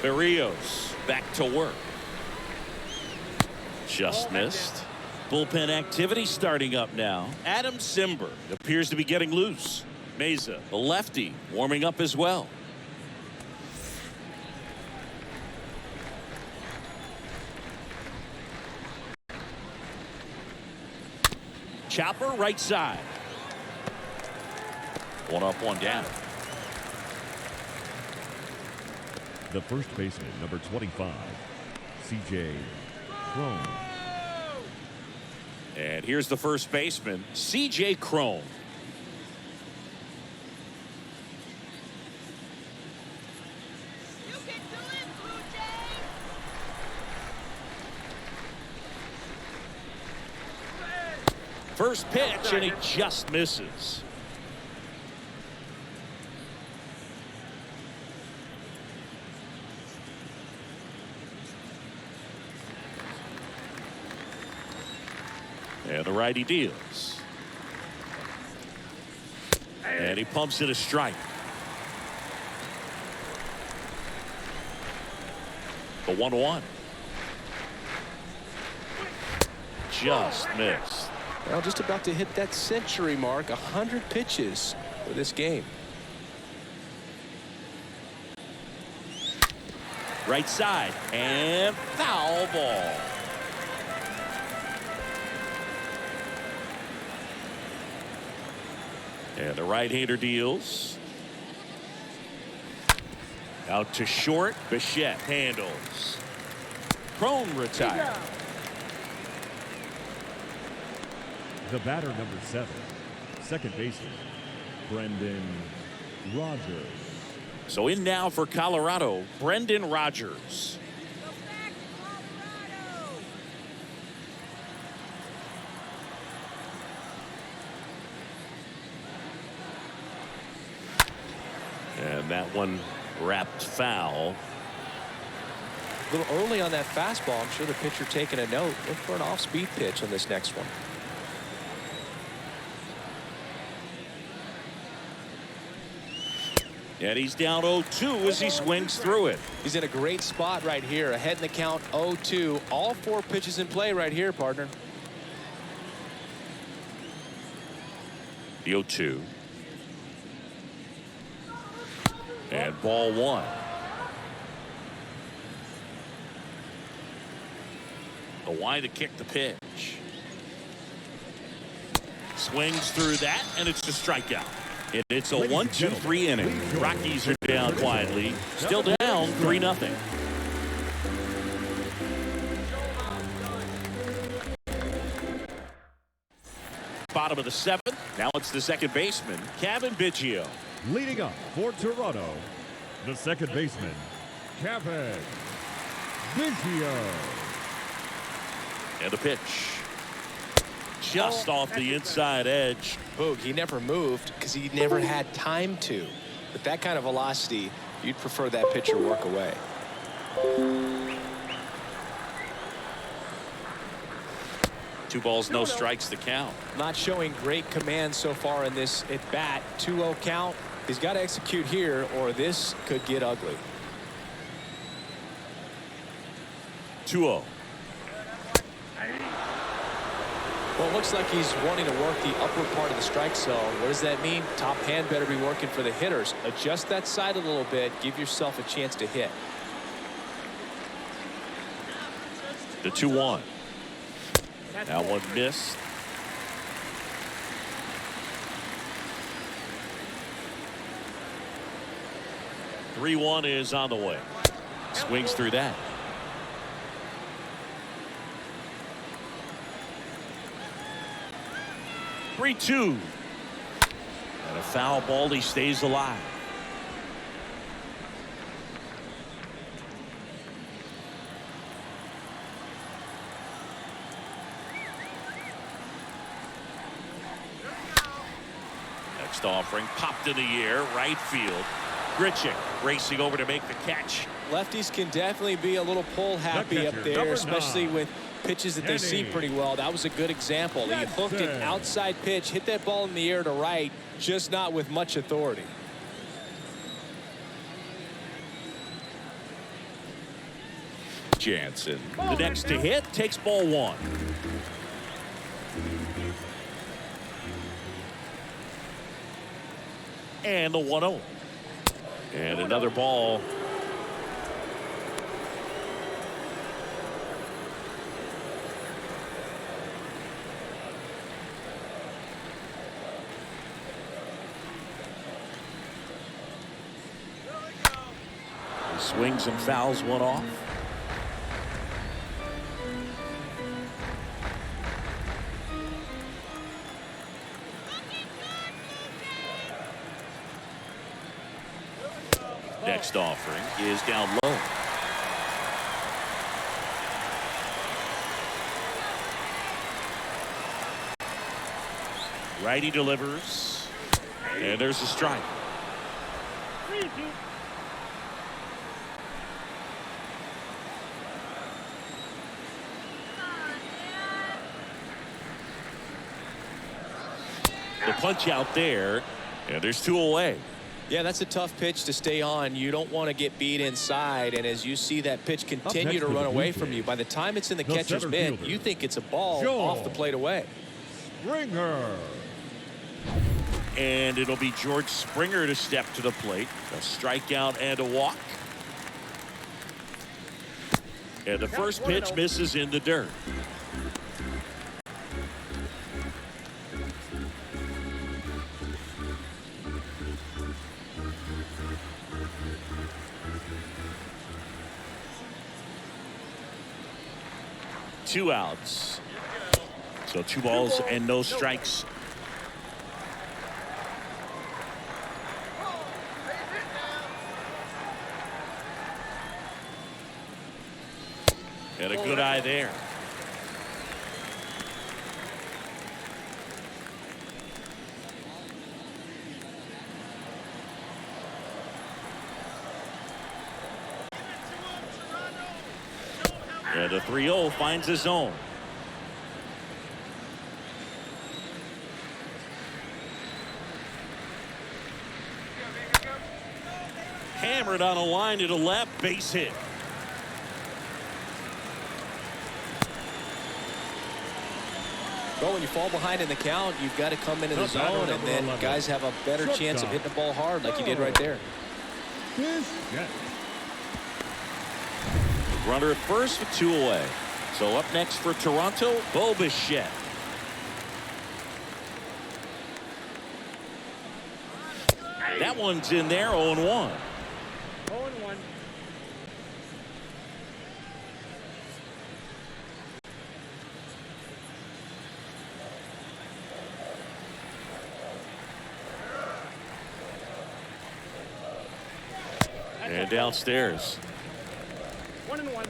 Berrios back to work. Just missed. Bullpen activity starting up now. Adam Simber appears to be getting loose. Meza, the lefty, warming up as well. Chopper right side. 1 up, 1 down. The first baseman, number 25, C.J. Cron. And here's the first baseman, C.J. Cron. First pitch, and he just misses. And the righty deals. And he pumps it a strike. The 1-1. Just missed. Well, just about to hit that century mark, 100 pitches for this game. Right side, and foul ball. And the right-hander deals. Out to short, Bichette handles. Cron retired. The batter, number 7, second baseman, Brendan Rodgers. So in now for Colorado, Brendan Rodgers. And that one wrapped foul. A little early on that fastball. I'm sure the pitcher taking a note. Look for an off-speed pitch on this next one. And he's down 0-2 as he swings through it. He's in a great spot right here. Ahead in the count, 0-2. All 4 pitches in play right here, partner. The 0-2. And ball 1. The wide to kick the pitch. Swings through that, and it's a strikeout. It's a 1-2-3 inning. Rockies are down quietly. Still down 3-0. Bottom of the 7th. Now it's the second baseman, Kevin Biggio. Leading up for Toronto, the second baseman, Kevin Biggio. And the pitch. Just off the inside edge. Boog, he never moved because he never had time to. With that kind of velocity, you'd prefer that pitcher work away. 2 balls, no strikes to count. Not showing great command so far in this at bat. 2-0 count. He's got to execute here or this could get ugly. 2-0. Well, it looks like he's wanting to work the upper part of the strike zone. What does that mean? Top hand better be working for the hitters. Adjust that side a little bit. Give yourself a chance to hit. The 2-1. That one missed. The 3-1 is on the way. Swings through that. 3-2. And a foul ball. He stays alive. Next offering popped in the air, right field. Grichuk racing over to make the catch. Lefties can definitely be a little pull happy up there, especially 9. with pitches that they see pretty well. That was a good example. He hooked an outside pitch, hit that ball in the air to right, just not with much authority. Jansen, the next to hit, takes ball 1. And the 1-0. And another ball. He swings and fouls one off. Next offering is down low. Righty delivers. And there's a strike. The punch out there. And there's 2 away. Yeah, that's a tough pitch to stay on. You don't want to get beat inside, and as you see that pitch continue to run away from you, by the time it's in the catcher's mitt, you think it's a ball off the plate away. Springer. And it'll be George Springer to step to the plate. A strikeout and a walk. And the first pitch misses in the dirt. Two outs. So 2 balls and no strikes. And a good eye there. And the 3-0 finds his zone. Hammered on a line to the left, base hit. Well, when you fall behind in the count, you've got to come into the zone, and then guys have a better chance of hitting the ball hard like you did right there. Yes. Runner at first with 2 away. So up next for Toronto, Bo Bichette. That one's in there, 0-1. 0-1. And downstairs. 1-1.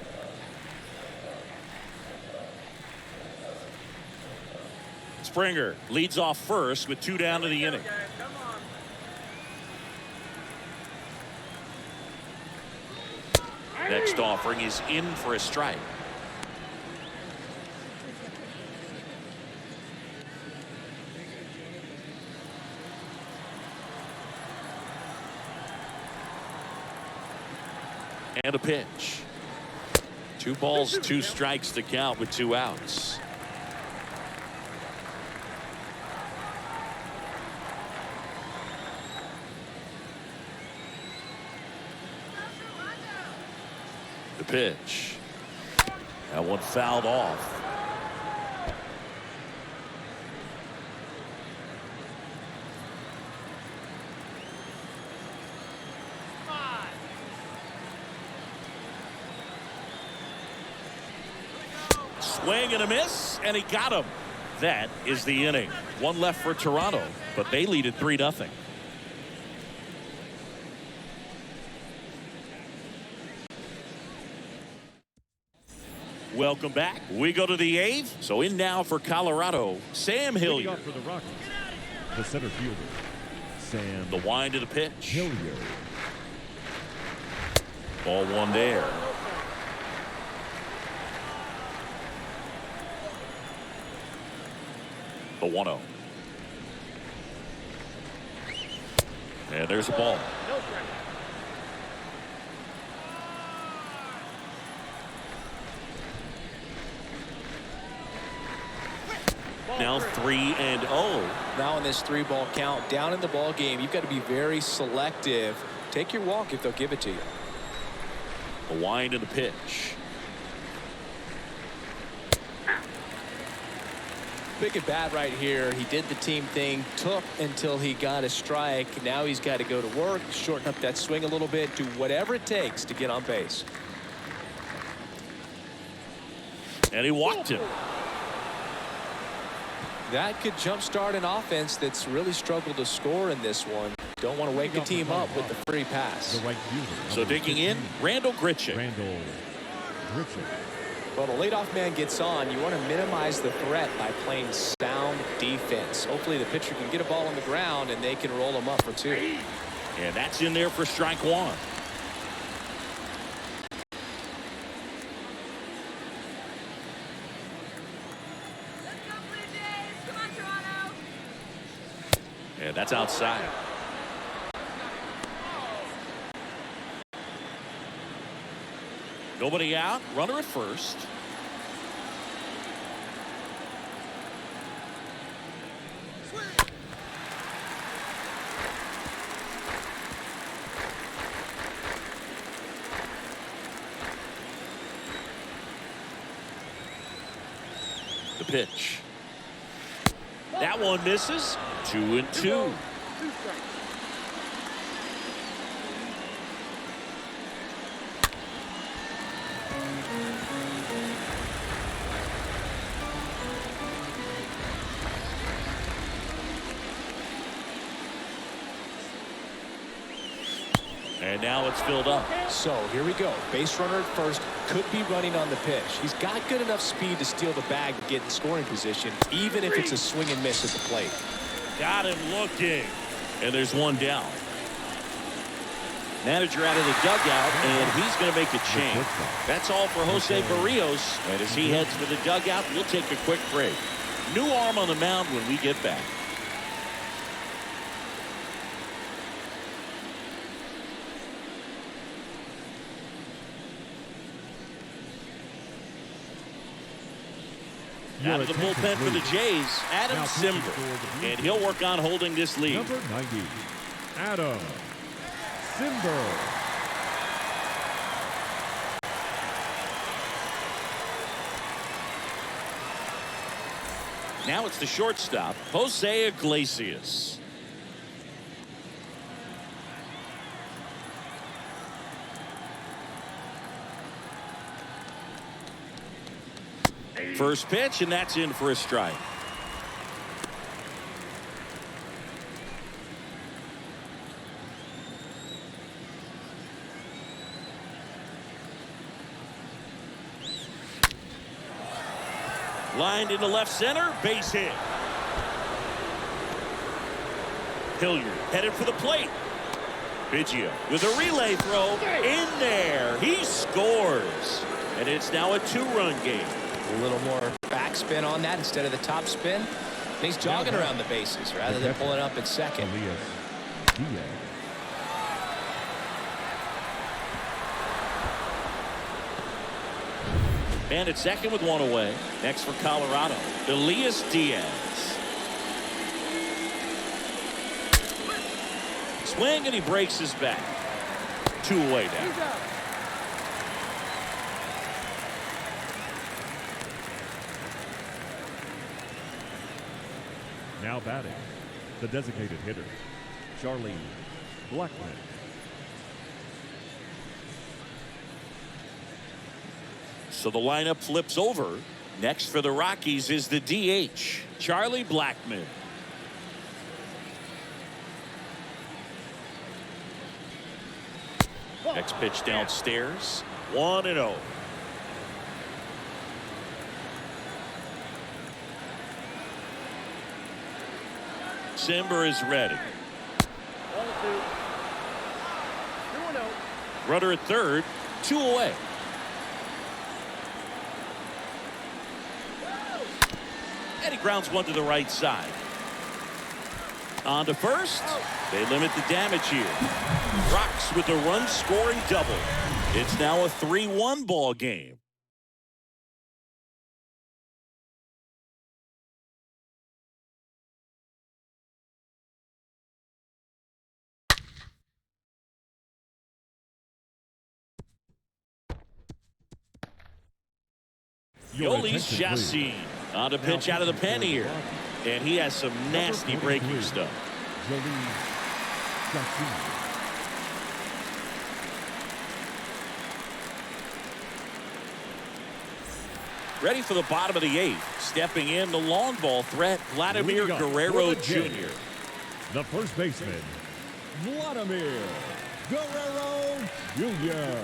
Springer leads off first with 2 down to the inning. Come on. Next offering is in for a strike. And a pitch. 2 balls, 2 strikes to count with 2 outs. The pitch. That one fouled off. Swing and a miss, and he got him. That is the inning. 1 left for Toronto, but they lead at 3-0. Welcome back. We go to the 8th. So in now for Colorado, Sam Leading Hilliard. off for the Rockies, the center fielder, Sam The wind of the pitch. Hilliard. Ball 1 there. The 1-0. And there's a ball. No strike. Now 3-0. Now in this 3-ball count, down in the ball game, you've got to be very selective. Take your walk if they'll give it to you. The wind of the pitch. Big at bat right here. He did the team thing, took until he got a strike. Now he's got to go to work, shorten up that swing a little bit, do whatever it takes to get on base. And he walked him. That could jumpstart an offense that's really struggled to score in this one. Don't want to wake the team up with the free pass. The right fielder. So number digging in, 15, Randall Grichuk. Randall Grichuk. When a leadoff man gets on, you want to minimize the threat by playing sound defense. Hopefully the pitcher can get a ball on the ground and they can roll him up for 2. And that's in there for strike 1. And that's outside. Nobody out. Runner at first. The pitch. That one misses. 2-2. 2 strikes. And now it's filled up. So here we go. Base runner at first, could be running on the pitch. He's got good enough speed to steal the bag and get in scoring position, even if it's a swing and miss at the plate. Got him looking. And there's 1 down. Manager out of the dugout, and he's going to make a change. That's all for Jose Barrios. And as he heads for the dugout, we'll take a quick break. New arm on the mound when we get back. Out of the bullpen for the Jays, Adam Simber. And he'll work on holding this lead. Number 90, Adam Simber. Now it's the shortstop, Jose Iglesias. First pitch, and that's in for a strike. Lined into left center, base hit. Hilliard headed for the plate. Biggio with a relay throw in there. He scores. And it's now a 2-run game. A little more backspin on that instead of the top spin. And he's jogging around the bases rather than pulling up at second. Man at second with one away. Next for Colorado, Elias Diaz. Swing, and he breaks his back. 2 away now. Now batting, the designated hitter, Charlie Blackmon. So the lineup flips over. Next for the Rockies is the DH, Charlie Blackmon. Next pitch downstairs, 1-0. Simber is ready. 2-0. Runner at third, 2 away. And he grounds one to the right side. On to first. They limit the damage here. Rocks with the run-scoring double. It's now a 3-1 ball game. Yolis Chassin on to pitch out of the pen here. And he has some nasty breaking stuff. Ready for the bottom of the 8th. Stepping in, the long ball threat, Vladimir Guerrero Jr. The first baseman, Vladimir Guerrero Jr.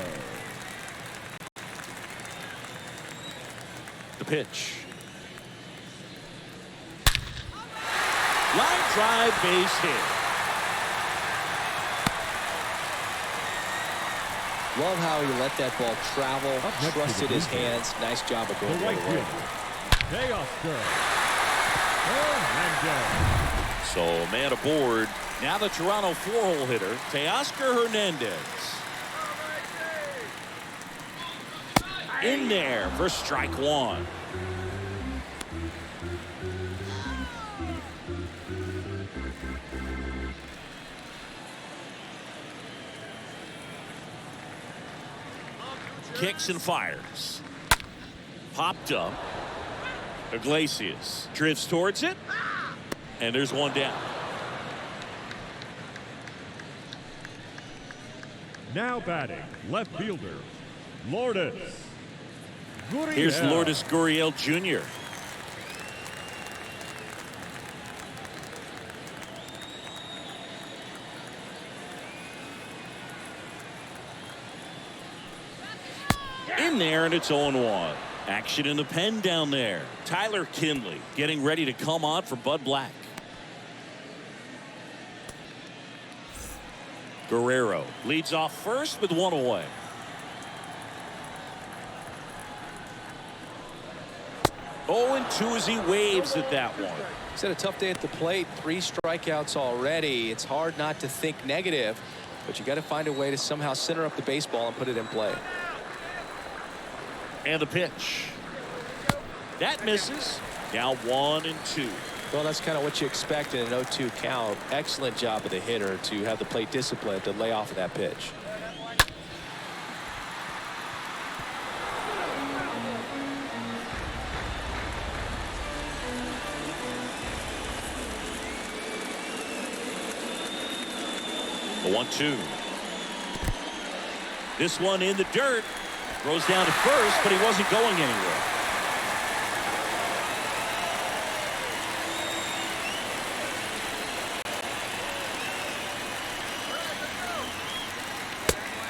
The pitch. Line drive, base hit. Love how he let that ball travel, trusted his hands. Nice job of going right away. So man aboard. Now the Toronto 4-hole hitter, Teoscar Hernandez. In there for strike 1. Kicks and fires. Popped up. Iglesias drifts towards it. And there's one down. Now batting, left fielder, Lourdes Gurriel. Here's Lourdes Gurriel Jr. In there, and it's 0-1. Action in the pen down there. Tyler Kinley getting ready to come on for Bud Black. Guerrero leads off first with 1 away. Oh, and 2 as he waves at that one. He's had a tough day at the plate. 3 strikeouts already. It's hard not to think negative, but you got to find a way to somehow center up the baseball and put it in play. And the pitch. That misses. Now 1-2. Well, that's kind of what you expect in an 0-2 count. Excellent job of the hitter to have the plate discipline to lay off of that pitch. The 1-2. This one in the dirt. Throws down to first, but he wasn't going anywhere.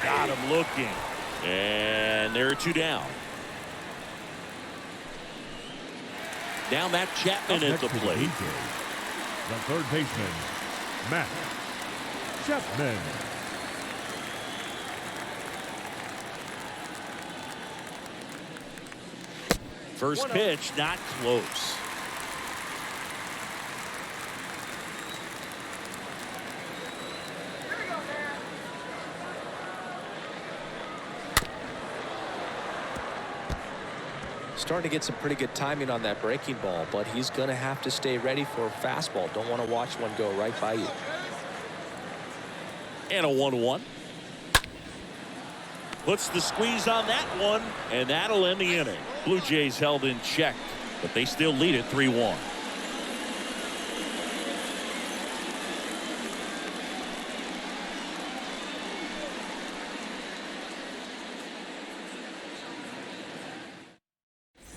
Got him looking. And there are 2 down. Now Matt Chapman at the plate. The third baseman, Matt Chapman. First pitch, not close. Starting to get some pretty good timing on that breaking ball, but he's going to have to stay ready for a fastball. Don't want to watch one go right by you. And a 1-1. Puts the squeeze on that one, and that'll end the inning. Blue Jays held in check, but they still lead it 3-1.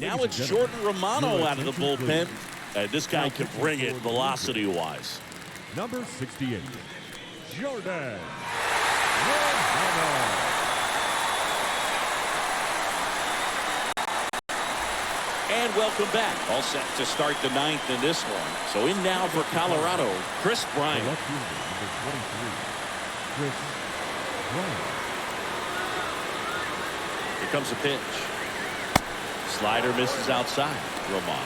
Now it's Jordan Romano out of the bullpen. This guy can bring it velocity-wise. Number 68, Jordan Romano. And welcome back. All set to start the 9th in this one. So in now for Colorado, Chris Bryant. Left fielder, number 23, Chris Bryant. Here comes a pitch. Slider misses outside. Romano.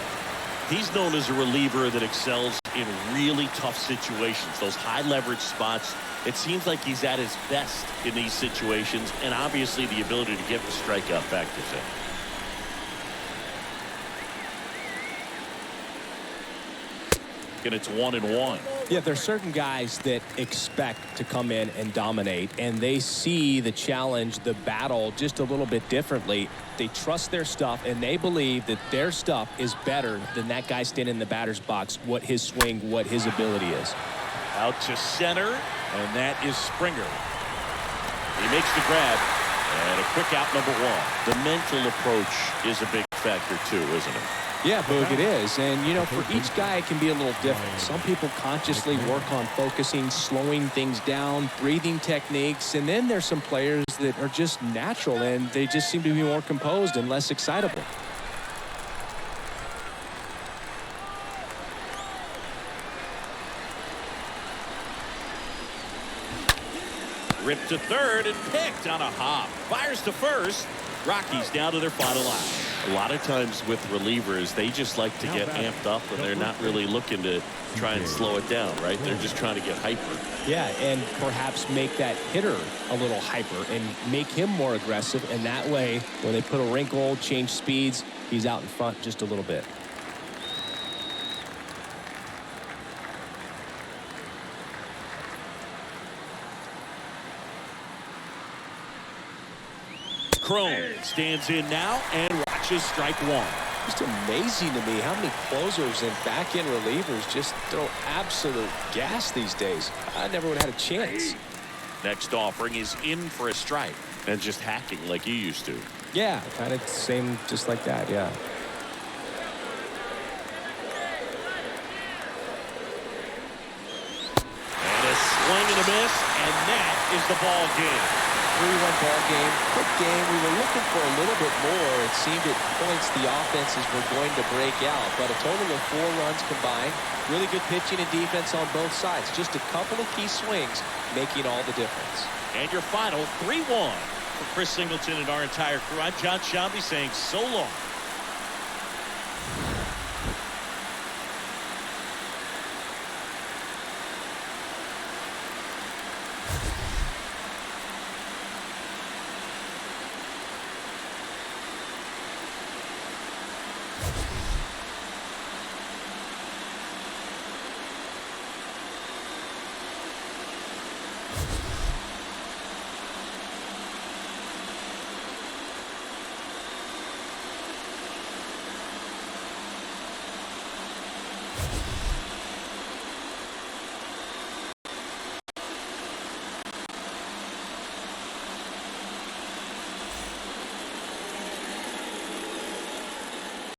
He's known as a reliever that excels in really tough situations. Those high leverage spots. It seems like he's at his best in these situations, and obviously the ability to get the strikeout factors in. And it's 1-1. Yeah, there's certain guys that expect to come in and dominate, and they see the challenge, the battle just a little bit differently. They trust their stuff, and they believe that their stuff is better than that guy standing in the batter's box, what his swing, what his ability is. Out to center, and that is Springer. He makes the grab, and a quick out, number 1. The mental approach is a big factor too, isn't it? Yeah, Boog, it is. And, you know, for each guy, it can be a little different. Some people consciously work on focusing, slowing things down, breathing techniques. And then there's some players that are just natural, and they just seem to be more composed and less excitable. Ripped to third and picked on a hop. Fires to first. Rockies down to their final out. A lot of times with relievers, they just like to get amped up, and they're not really looking to try and slow it down, right? They're just trying to get hyper. Yeah, and perhaps make that hitter a little hyper and make him more aggressive. And that way, when they put a wrinkle, change speeds, he's out in front just a little bit. Crone stands in now and watches strike 1. Just amazing to me how many closers and back-end relievers just throw absolute gas these days. I never would have had a chance. Next offering is in for a strike and just hacking like you used to. Yeah, kind of same, just like that, yeah. And a swing and a miss, and that is the ball game. 3-1 ball game, quick game. We were looking for a little bit more. It seemed at points the offenses were going to break out, but a total of 4 runs combined. Really good pitching and defense on both sides. Just a couple of key swings making all the difference. And your final 3-1 for Chris Singleton and our entire crew. I'm John Shambi saying so long.